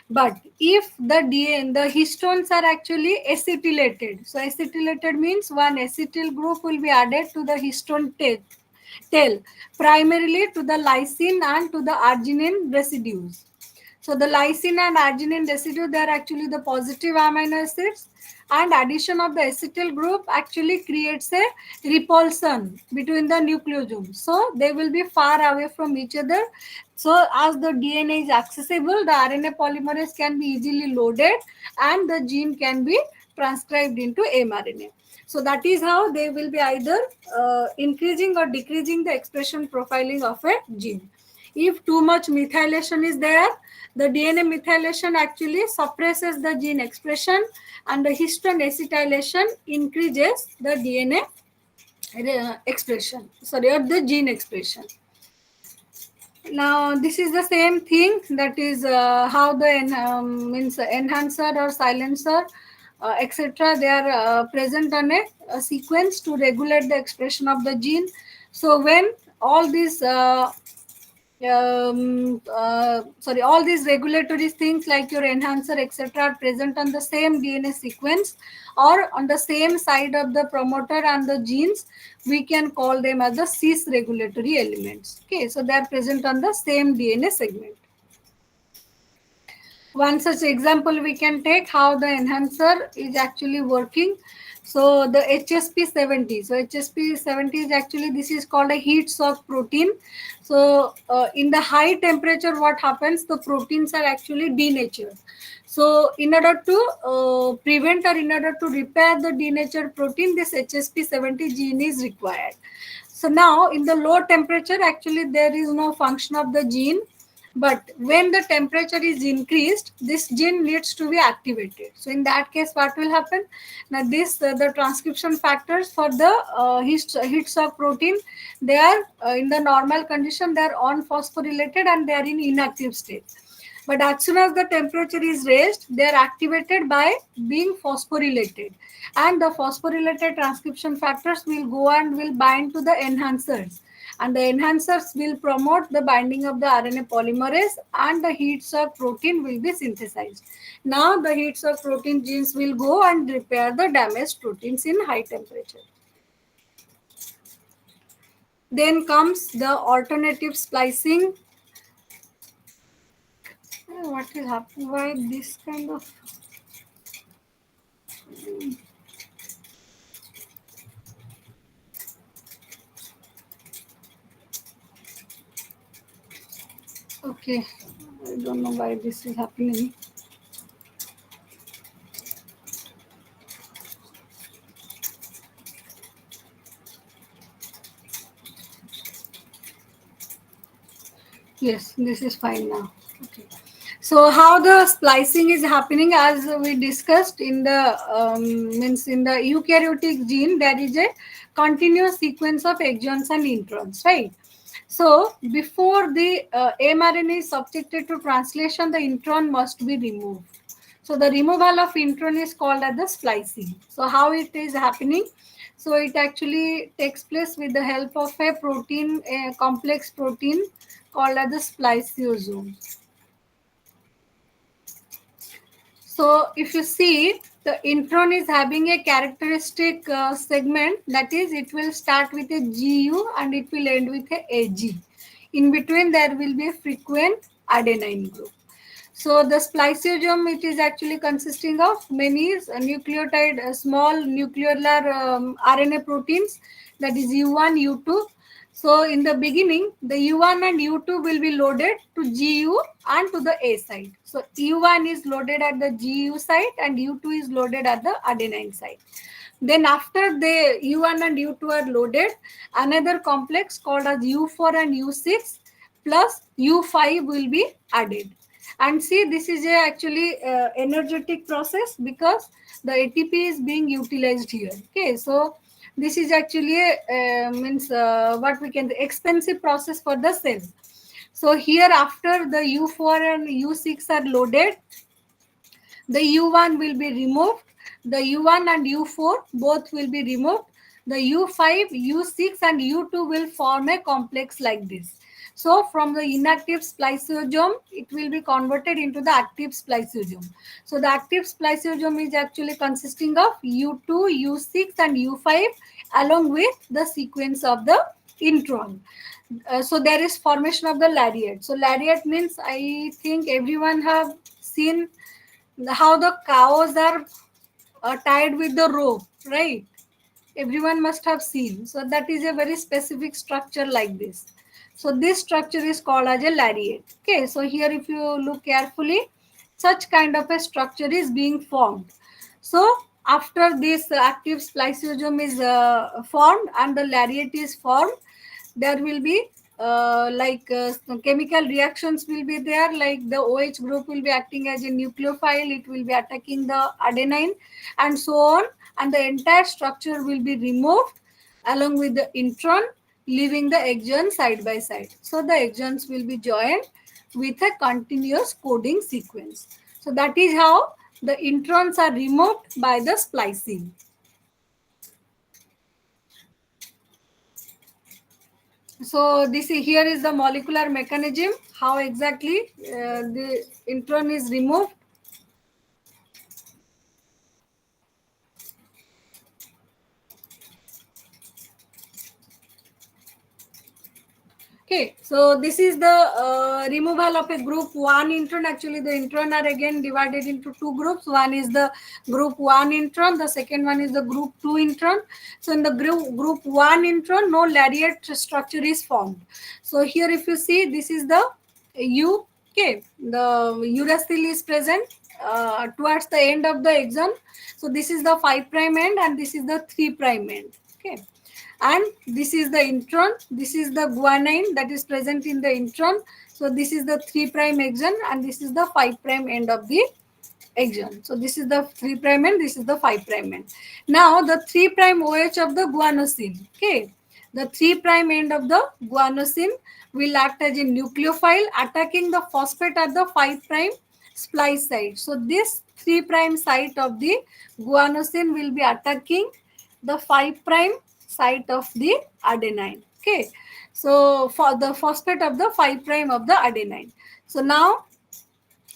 But if the DNA, the histones are actually acetylated. So acetylated means one acetyl group will be added to the histone tail, primarily to the lysine and to the arginine residues. So the lysine and arginine residue, they are actually the positive amino acids, and addition of the acetyl group actually creates a repulsion between the nucleosomes. So they will be far away from each other. So as the DNA is accessible, the RNA polymerase can be easily loaded and the gene can be transcribed into mRNA. So that is how they will be either increasing or decreasing the expression profiling of a gene. If too much methylation is there, the DNA methylation actually suppresses the gene expression, and the histone acetylation increases the DNA expression, sorry, or the gene expression. Now this is the same thing, that is how the enhancer or silencer etc., they are present on a sequence to regulate the expression of the gene. So when all these all these regulatory things like your enhancer etc. are present on the same DNA sequence or on the same side of the promoter and the genes, we can call them as the cis regulatory elements. Okay, so they are present on the same DNA segment. One such example we can take how the enhancer is actually working. So the HSP70. So HSP70 is actually, this is called a heat shock protein. So in the high temperature, what happens? The proteins are actually denatured. So in order to prevent or in order to repair the denatured protein, this HSP70 gene is required. So now in the low temperature, actually there is no function of the gene. But when the temperature is increased, this gene needs to be activated. So in that case, what will happen? Now this the transcription factors for the heat shock protein, they are in the normal condition, they are unphosphorylated and they are in inactive state. But as soon as the temperature is raised, they are activated by being phosphorylated. And the phosphorylated transcription factors will go and will bind to the enhancers. and the enhancers will promote the binding of the RNA polymerase, and the heat shock protein will be synthesized. Now the heat shock protein genes will go and repair the damaged proteins in high temperature. Then comes the alternative splicing. What is happening? Why this kind of... Okay, I don't know why this is happening. Yes, this is fine now. Okay. So how the splicing is happening, as we discussed in the means in the eukaryotic gene, there is a continuous sequence of exons and introns, right? So before the mRNA is subjected to translation, the intron must be removed. So the removal of intron is called as the splicing. So how it is happening? So it actually takes place with the help of a protein, a complex protein called as the spliceosome. So if you see, the intron is having a characteristic segment, that is, it will start with a GU and it will end with a AG. In between, there will be a frequent adenine group. So the spliceosome, it is actually consisting of many nucleotide, small nuclear RNA proteins, that is U1, U2. So in the beginning, the U1 and U2 will be loaded to GU and to the A side. So U1 is loaded at the GU side and U2 is loaded at the adenine side. Then after the U1 and U2 are loaded, another complex called as U4 and U6 plus U5 will be added. And see, this is a actually energetic process because the ATP is being utilized here. Okay, so this is actually a, means what we can, expensive process for the cell. So here after the U4 and U6 are loaded, the U1 will be removed, the U1 and U4 both will be removed, the U5, U6 and U2 will form a complex like this. So from the inactive spliceosome, it will be converted into the active spliceosome. So the active spliceosome is actually consisting of U2, U6 and U5 along with the sequence of the intron. So there is formation of the lariat. So lariat means, I think everyone have seen how the cows are tied with the rope, right? Everyone must have seen. So that is a very specific structure like this. So this structure is called as a lariat. Okay, so here if you look carefully, such kind of a structure is being formed. So after this active spliceosome is formed and the lariat is formed, there will be chemical reactions will be there, like the OH group will be acting as a nucleophile, it will be attacking the adenine and so on, and the entire structure will be removed along with the intron, leaving the exon side by side. So the exons will be joined with a continuous coding sequence. So that is how the introns are removed by the splicing. So this is, here is the molecular mechanism, how exactly the intron is removed. Okay, so this is the removal of a group 1 intron. Actually, the intron are again divided into two groups. One is the group 1 intron, the second one is the group 2 intron. So in the group 1 intron, no lariat structure is formed. So here if you see, this is the U, okay, the uracil is present towards the end of the exon. So this is the 5' end and this is the 3' end. Okay, and this is the intron, this is the guanine that is present in the intron. So this is the 3' exon and this is the 5' end of the exon. So this is the 3' end, this is the 5' end. Now the 3' OH of the guanosine, okay, the 3' end of the guanosine will act as a nucleophile attacking the phosphate at the 5' splice site. So this 3' site of the guanosine will be attacking the 5' site of the adenine. Okay, So for the phosphate of the 5 prime of the adenine. So now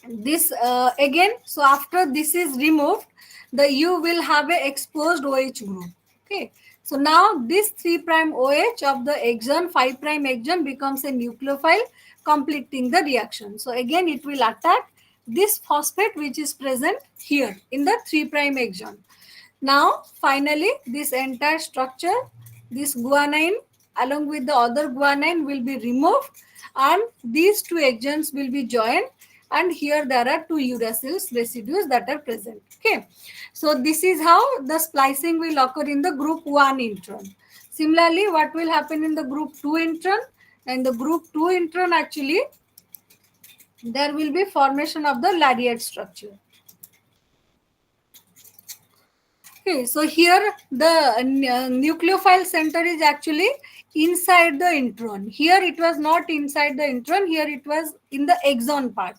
this again, so after this is removed, the you will have a exposed OH group. Okay, so now this 3 prime OH of the exon 5 prime exon becomes a nucleophile completing the reaction. So again it will attack this phosphate which is present here in the 3 prime exon. Now, finally, this entire structure, this guanine along with the other guanine will be removed and these two exons will be joined, and here there are two uracils residues that are present. Okay, so this is how the splicing will occur in the group 1 intron. Similarly, what will happen in the group 2 intron? And the group 2 intron, actually there will be formation of the lariat structure. Okay, so here the nucleophile center is actually inside the intron. Here it was not inside the intron, here it was in the exon part.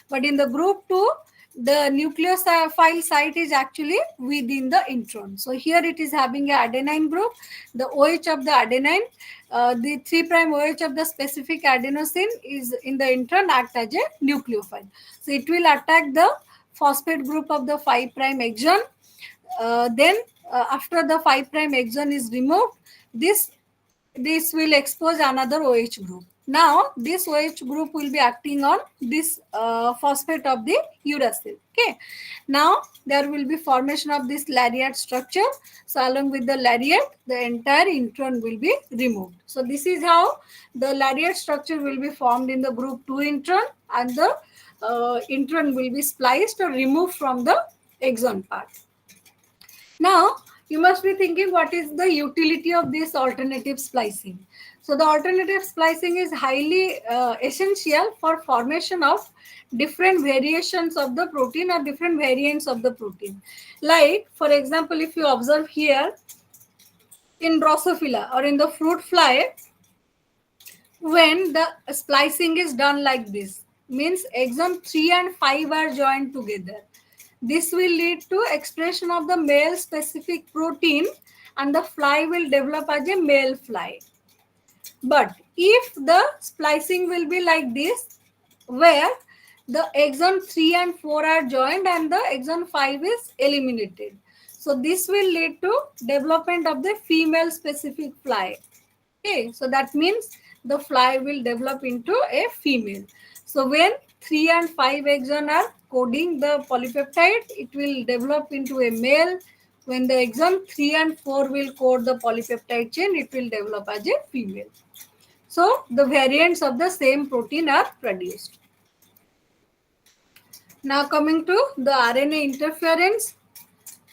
But in the group 2, the nucleophile site is actually within the intron. So here it is having a adenine group. The OH of the adenine, the 3' OH of the specific adenosine is in the intron, act as a nucleophile. So it will attack the phosphate group of the 5' exon. Then after the 5' exon is removed, this will expose another OH group. Now this OH group will be acting on this phosphate of the uracil. Okay, now there will be formation of this lariat structure. So along with the lariat, the entire intron will be removed. So this is how the lariat structure will be formed in the group 2 intron, and the intron will be spliced or removed from the exon part. Now, you must be thinking, what is the utility of this alternative splicing? So the alternative splicing is highly essential for formation of different variations of the protein or different variants of the protein. Like, for example, if you observe here in Drosophila or in the fruit fly, when the splicing is done like this, means exon 3 and 5 are joined together. This will lead to expression of the male specific protein and the fly will develop as a male fly. But if the splicing will be like this, where the exon 3 and 4 are joined and the exon 5 is eliminated. So this will lead to development of the female specific fly. Okay, so that means the fly will develop into a female. So when 3 and 5 exon are coding the polypeptide, it will develop into a male. When the exon 3 and 4 will code the polypeptide chain, it will develop as a female. So the variants of the same protein are produced. Now coming to the RNA interference.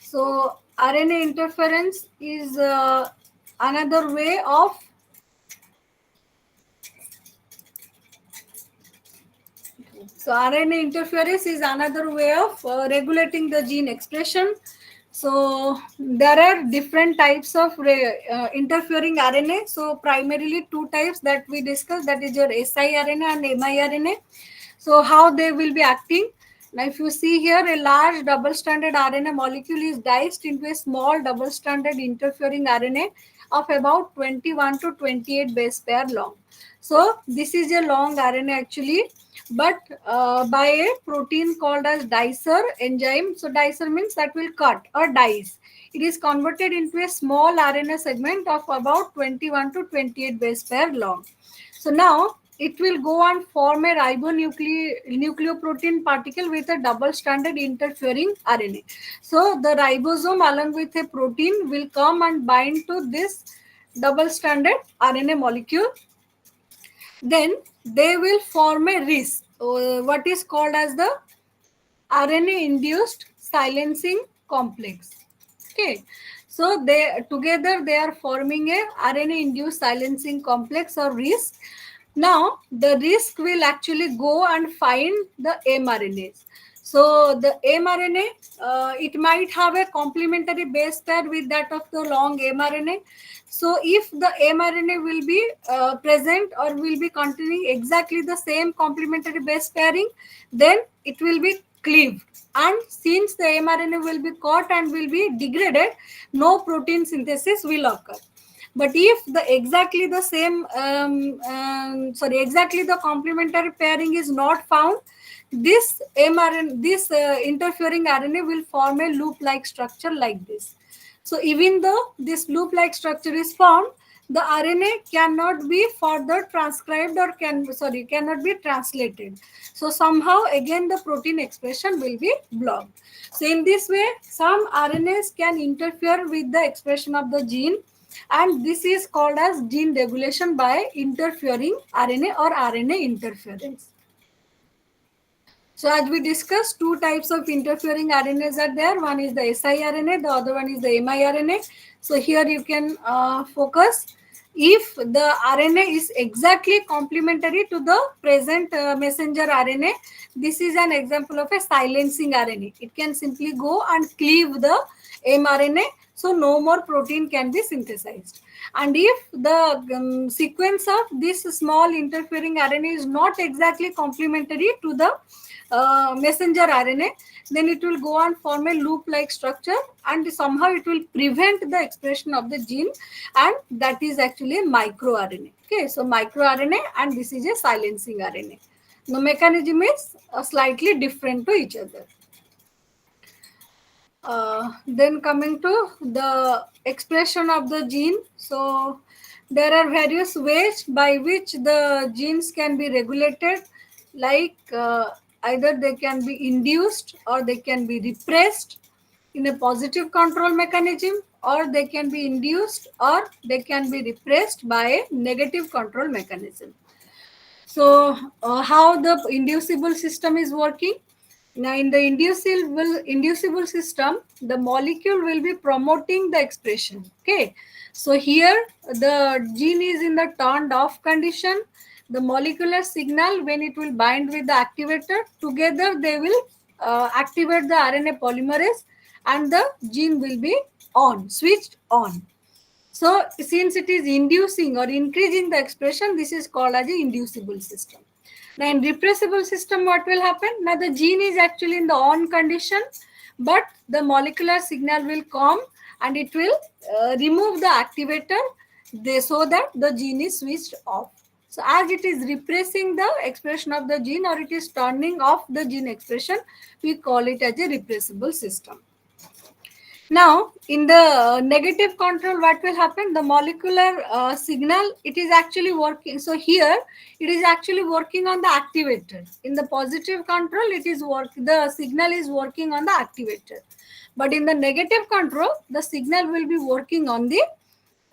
So RNA interference is another way of RNA interference is another way of regulating the gene expression. So there are different types of interfering RNA. So primarily two types that we discussed, that is your siRNA and miRNA. So how they will be acting? Now if you see here, a large double-stranded RNA molecule is diced into a small double-stranded interfering RNA of about 21 to 28 base pair long. So this is a long RNA actually, but by a protein called as dicer enzyme. So dicer means that will cut or dice. It is converted into a small RNA segment of about 21 to 28 base pair long. So now it will go and form a ribonucleoprotein particle with a double-stranded interfering RNA. So the ribosome along with a protein will come and bind to this double-stranded RNA molecule. Then they will form a RIS, what is called as the RNA-induced silencing complex. Okay, so they together they are forming a RNA-induced silencing complex or RIS. Now the RISC will actually go and find the mRNAs. So the mRNA, it might have a complementary base pair with that of the long mRNA. So if the mRNA will be present or will be containing exactly the same complementary base pairing, then it will be cleaved. And since the mRNA will be caught and will be degraded, no protein synthesis will occur. But if the exactly the same exactly the complementary pairing is not found, this mRNA, this interfering RNA will form a loop like structure like this. So even though this loop like structure is formed, the RNA cannot be further transcribed or cannot be translated. So somehow again the protein expression will be blocked. So in this way, some RNAs can interfere with the expression of the gene, and this is called as gene regulation by interfering RNA or RNA interference. So as we discussed, two types of interfering RNAs are there. One is the siRNA, the other one is the miRNA. So here you can focus. If the RNA is exactly complementary to the present messenger RNA, this is an example of a silencing RNA. It can simply go and cleave the mRNA, so no more protein can be synthesized. And if the sequence of this small interfering RNA is not exactly complementary to the messenger RNA, then it will go and form a loop-like structure, and somehow it will prevent the expression of the gene, and that is actually a microRNA. Okay, so microRNA, and this is a silencing RNA. The mechanism is slightly different to each other. Then coming to the expression of the gene. So there are various ways by which the genes can be regulated, like either they can be induced or they can be repressed in a positive control mechanism, or they can be induced or they can be repressed by a negative control mechanism. So how the inducible system is working? Now, in the inducible system, the molecule will be promoting the expression. Okay, so here the gene is in the turned off condition. The molecular signal, when it will bind with the activator, together they will activate the RNA polymerase, and the gene will be on, switched on. So since it is inducing or increasing the expression, this is called as the inducible system. Now in repressible system, what will happen? Now the gene is actually in the on condition, but the molecular signal will come and it will remove the activator so that the gene is switched off. So as it is repressing the expression of the gene, or it is turning off the gene expression, we call it as a repressible system. Now, in the negative control, what will happen? The molecular signal, it is actually working. So here, it is actually working on the activator. In the positive control, the signal is working on the activator. But in the negative control, the signal will be working on the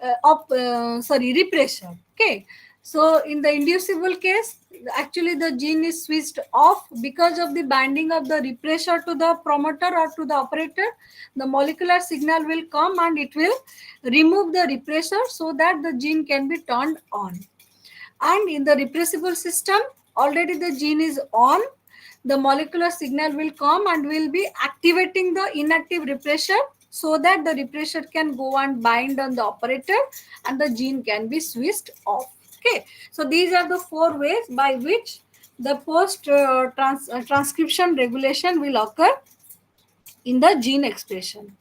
repressor. Okay. So in the inducible case, actually the gene is switched off because of the binding of the repressor to the promoter or to the operator. The molecular signal will come and it will remove the repressor so that the gene can be turned on. And in the repressible system, already the gene is on. The molecular signal will come and will be activating the inactive repressor so that the repressor can go and bind on the operator and the gene can be switched off. Okay, so these are the four ways by which the transcription regulation will occur in the gene expression.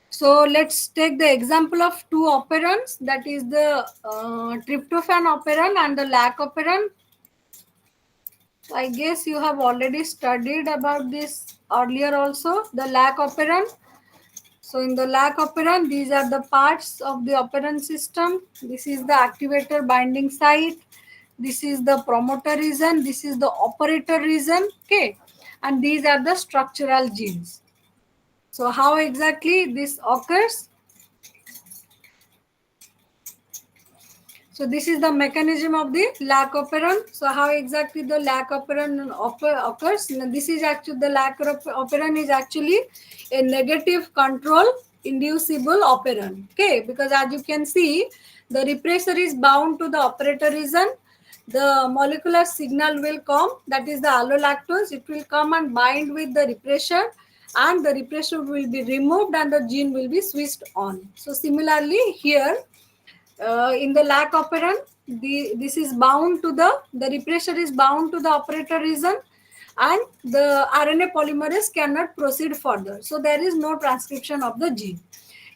So let's take the example of two operons, that is the tryptophan operon and the lac operon. I guess you have already studied about this earlier also, the lac operon. So in the lac operon, these are the parts of the operon system. This is the activator binding site. This is the promoter region. This is the operator region. Okay. And these are the structural genes. So how exactly this occurs? So this is the mechanism of the lac operon. So how exactly the lac operon occurs? Now, this is actually the lac operon is actually a negative control inducible operon. Okay, because as you can see, the repressor is bound to the operator region. The molecular signal will come, that is the allolactose. It will come and bind with the repressor, and the repressor will be removed and the gene will be switched on. So similarly here, in the lac operon, this is bound to the repressor is bound to the operator region, and the RNA polymerase cannot proceed further. So there is no transcription of the gene.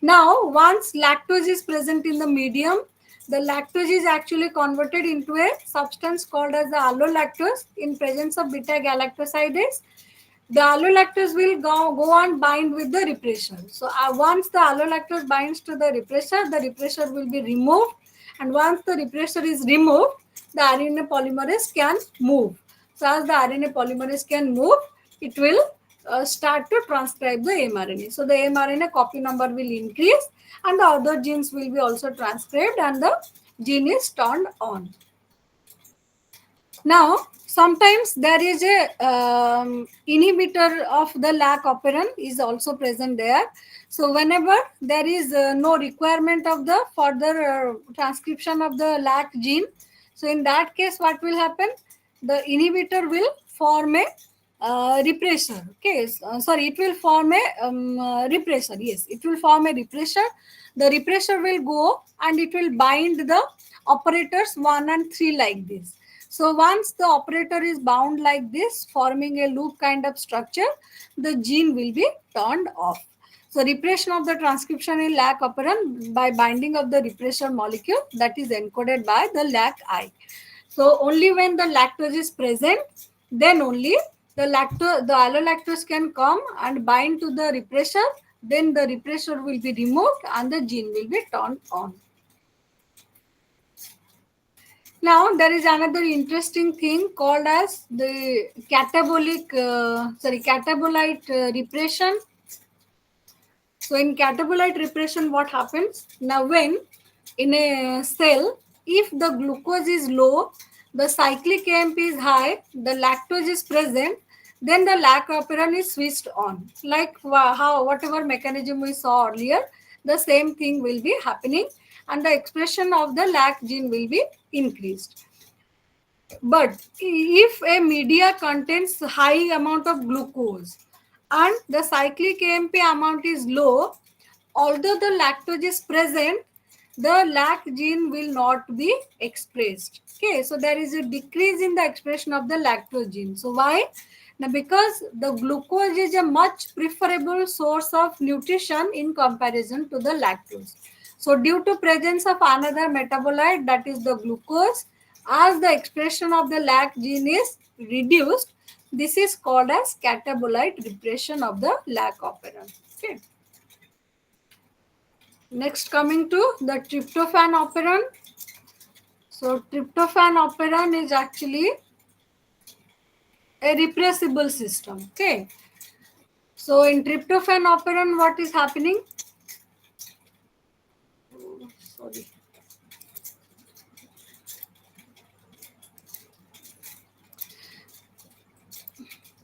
Now, once lactose is present in the medium, the lactose is actually converted into a substance called as the allolactose in presence of beta galactosidase. The allolactose will go on bind with the repressor. So once the allolactose binds to the repressor will be removed, and once the repressor is removed, the RNA polymerase can move. So as the RNA polymerase can move, it will start to transcribe the mRNA. So the mRNA copy number will increase, and the other genes will be also transcribed, and the gene is turned on. Now, sometimes there is a inhibitor of the lac operon is also present there. So whenever there is no requirement of the further transcription of the lac gene, so in that case, what will happen? The inhibitor will form a repressor. Okay, sorry, it will form a repressor. Yes, it will form a repressor. The repressor will go and it will bind the operators 1 and 3 like this. So once the operator is bound like this, forming a loop kind of structure, the gene will be turned off. So repression of the transcription in lac operon by binding of the repressor molecule that is encoded by the lac-I. So only when the lactose is present, then only the allolactose can come and bind to the repressor. Then the repressor will be removed and the gene will be turned on. Now there is another interesting thing called as the catabolite repression. So in catabolite repression, what happens? Now when in a cell, if the glucose is low, the cyclic AMP is high, the lactose is present, then the lac operon is switched on. Like how whatever mechanism we saw earlier, the same thing will be happening and the expression of the lac gene will be increased. But if a media contains high amount of glucose and the cyclic AMP amount is low, although the lactose is present, the lac gene will not be expressed. Okay, so there is a decrease in the expression of the lactose gene. So why? Now because the glucose is a much preferable source of nutrition in comparison to the lactose. So due to presence of another metabolite, that is the glucose, as the expression of the lac gene is reduced, this is called as catabolite repression of the lac operon. Okay. Next, coming to the tryptophan operon. So tryptophan operon is actually a repressible system. Okay. So in tryptophan operon, what is happening? Sorry.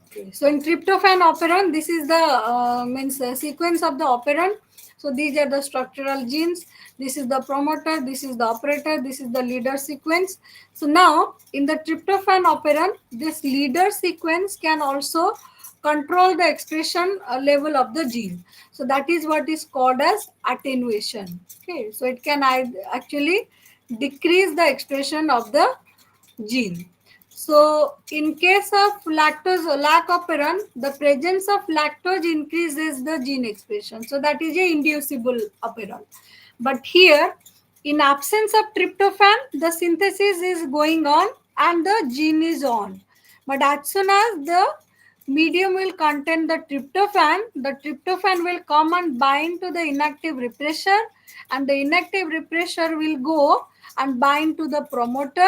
Okay. So in tryptophan operon, this is the sequence of the operon. So these are the structural genes. This is the promoter, this is the operator, this is the leader sequence. So now in the tryptophan operon, this leader sequence can also control the expression level of the gene. So that is what is called as attenuation. Okay, so it can actually decrease the expression of the gene. So in case of lac operon, the presence of lactose increases the gene expression. So that is a inducible operon. But here, in absence of tryptophan, the synthesis is going on and the gene is on. But as soon as the medium will contain the tryptophan will come and bind to the inactive repressor, and the inactive repressor will go and bind to the promoter.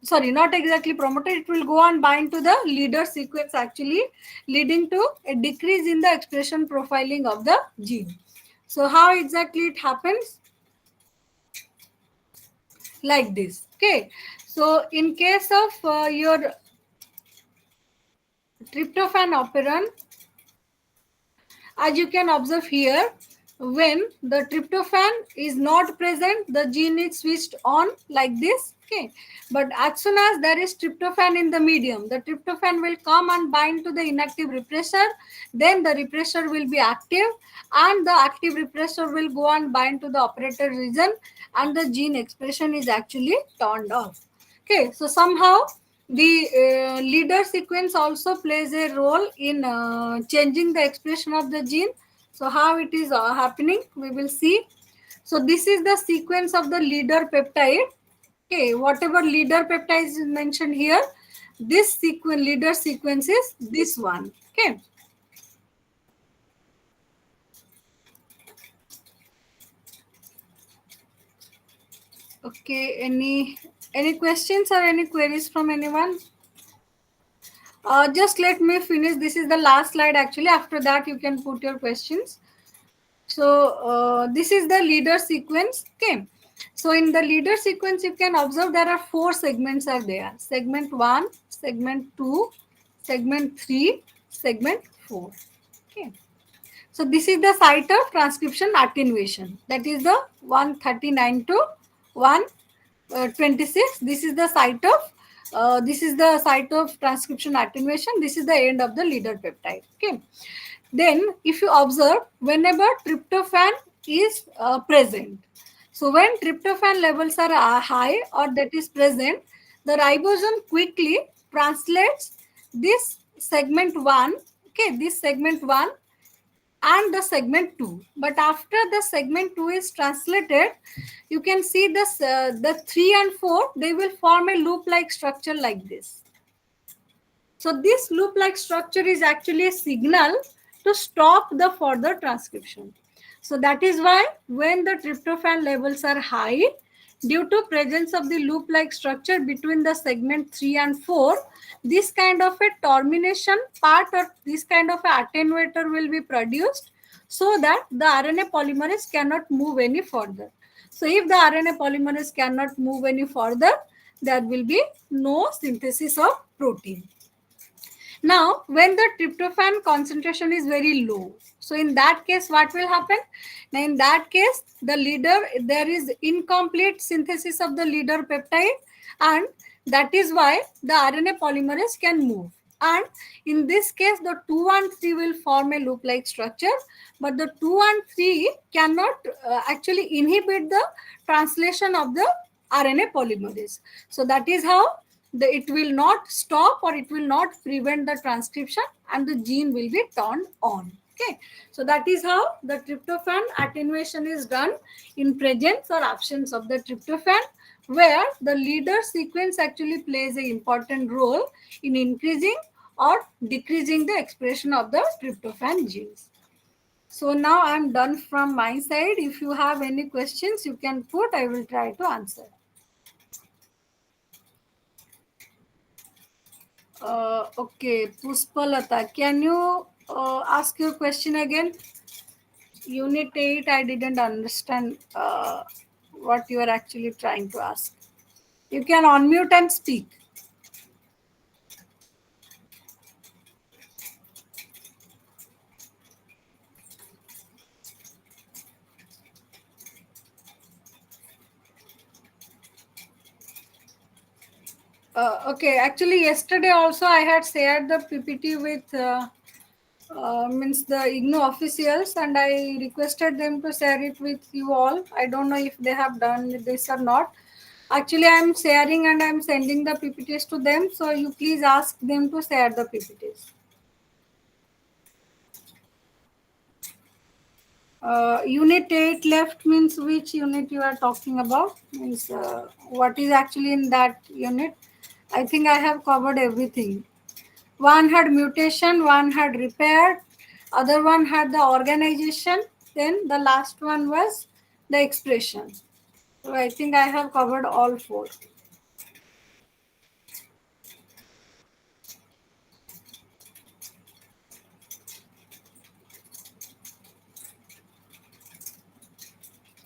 Sorry, not exactly promoter, it will go and bind to the leader sequence actually, leading to a decrease in the expression profiling of the gene. So how exactly it happens? Like this. Okay. So in case of your tryptophan operon, as you can observe here, when the tryptophan is not present, the gene is switched on like this. Okay, but as soon as there is tryptophan in the medium, the tryptophan will come and bind to the inactive repressor. Then the repressor will be active, and the active repressor will go and bind to the operator region, and the gene expression is actually turned off. Okay, so somehow the leader sequence also plays a role in changing the expression of the gene. So how it is happening, we will see. So this is the sequence of the leader peptide. Okay, whatever leader peptide is mentioned here, this sequence, leader sequence is this one. Okay. Okay, any questions or any queries from anyone? Just let me finish. This is the last slide actually. After that, you can put your questions. So this is the leader sequence. Okay. So in the leader sequence, you can observe there are 4 segments are there. Segment 1, segment 2, segment 3, segment 4. Okay. So this is the site of transcription attenuation. That is the 139 to 126. This is the site of transcription attenuation. This is the end of the leader peptide. Okay. Then if you observe, whenever tryptophan is present, so when tryptophan levels are high or that is present, the ribosome quickly translates this segment 1, okay, this segment 1 and the segment 2. But after the segment 2 is translated, you can see this the 3 and 4, they will form a loop like structure like this. So this loop like structure is actually a signal to stop the further transcription. So that is why when the tryptophan levels are high, due to presence of the loop like structure between the segment 3 and 4, this kind of a termination part or this kind of a attenuator will be produced so that the RNA polymerase cannot move any further. So if the RNA polymerase cannot move any further, there will be no synthesis of protein. Now, when the tryptophan concentration is very low, so in that case, what will happen? Now, in that case, there is incomplete synthesis of the leader peptide, and that is why the RNA polymerase can move. And in this case, the 2 and 3 will form a loop-like structure, but the 2 and 3 cannot actually inhibit the translation of the RNA polymerase. So that is how it will not stop or it will not prevent the transcription and the gene will be turned on. Okay, so that is how the tryptophan attenuation is done in presence or absence of the tryptophan, where the leader sequence actually plays an important role in increasing or decreasing the expression of the tryptophan genes. So now I'm done from my side. If you have any questions, you can put. I will try to answer. Okay, Puspalata, can you ask your question again? Unit 8, I didn't understand what you are actually trying to ask. You can unmute and speak. Okay, actually yesterday also I had shared the PPT with means the IGNO officials, and I requested them to share it with you all. I don't know if they have done this or not. Actually, I am sharing and I am sending the PPTs to them. So you please ask them to share the PPTs. Unit 8 left means which unit you are talking about? Means what is actually in that unit? I think I have covered everything. One had mutation, one had repair, other one had the organization, then the last one was the expression. So I think I have covered all 4.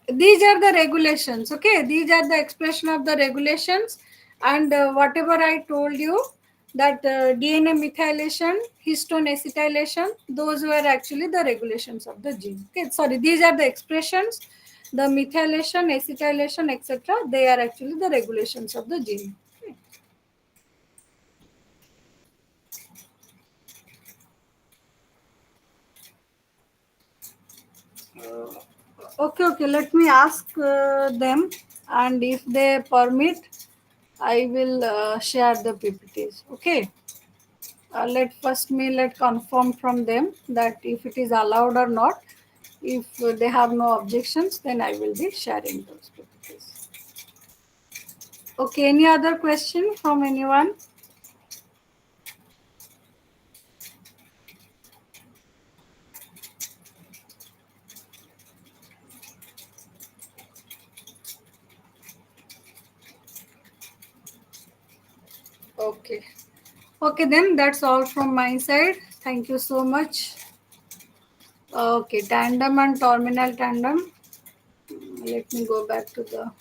These are the regulations. Okay, these are the expression of the regulations, and whatever I told you, that DNA methylation, histone acetylation, those were actually the regulations of the gene. Okay, sorry, these are the expressions. The methylation, acetylation, etc., they are actually the regulations of the gene. Okay, let me ask them, and if they permit, I will share the PPTs. Okay. Let confirm from them that if it is allowed or not. If they have no objections, then I will be sharing those PPTs. Okay, any other question from anyone? Okay. Okay, then that's all from my side. Thank you so much. Okay, tandem and terminal tandem. Let me go back to the.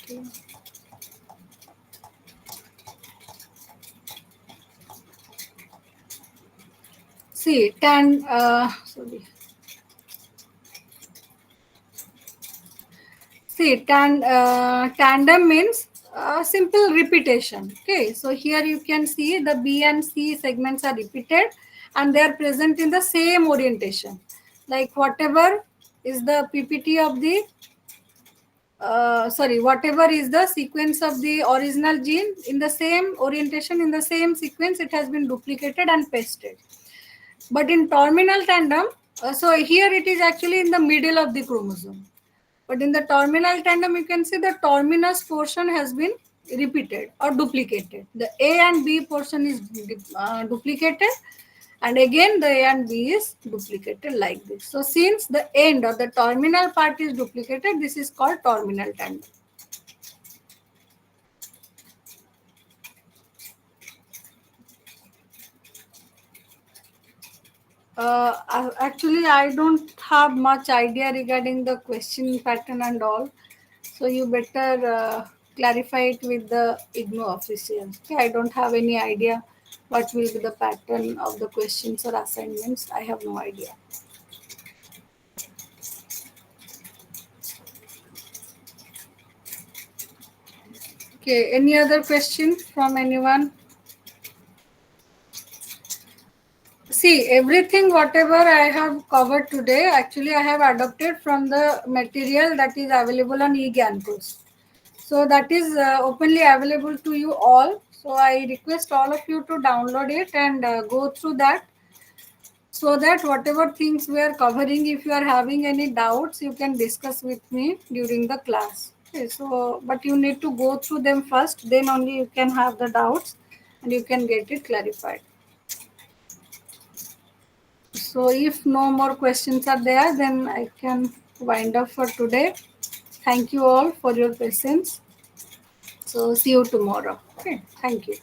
Okay. See, sorry. See, tandem means simple repetition. Okay, so here you can see the B and C segments are repeated and they are present in the same orientation. Like whatever is the PPT of the, whatever is the sequence of the original gene in the same orientation, in the same sequence, it has been duplicated and pasted. But in terminal tandem, so here it is actually in the middle of the chromosome. But in the terminal tandem, you can see the terminus portion has been repeated or duplicated. The A and B portion is duplicated, and again the A and B is duplicated like this. So since the end or the terminal part is duplicated, this is called terminal tandem. Actually, I don't have much idea regarding the question pattern and all. So you better clarify it with the IGNO officials. Okay, I don't have any idea what will be the pattern of the questions or assignments. I have no idea. Okay, any other question from anyone? See, everything whatever I have covered today, actually I have adopted from the material that is available on eGyan course. So that is openly available to you all. So I request all of you to download it and go through that, so that whatever things we are covering, if you are having any doubts, you can discuss with me during the class. Okay, so but you need to go through them first, then only you can have the doubts and you can get it clarified. So if no more questions are there, then I can wind up for today. Thank you all for your patience. So see you tomorrow. Okay, thank you.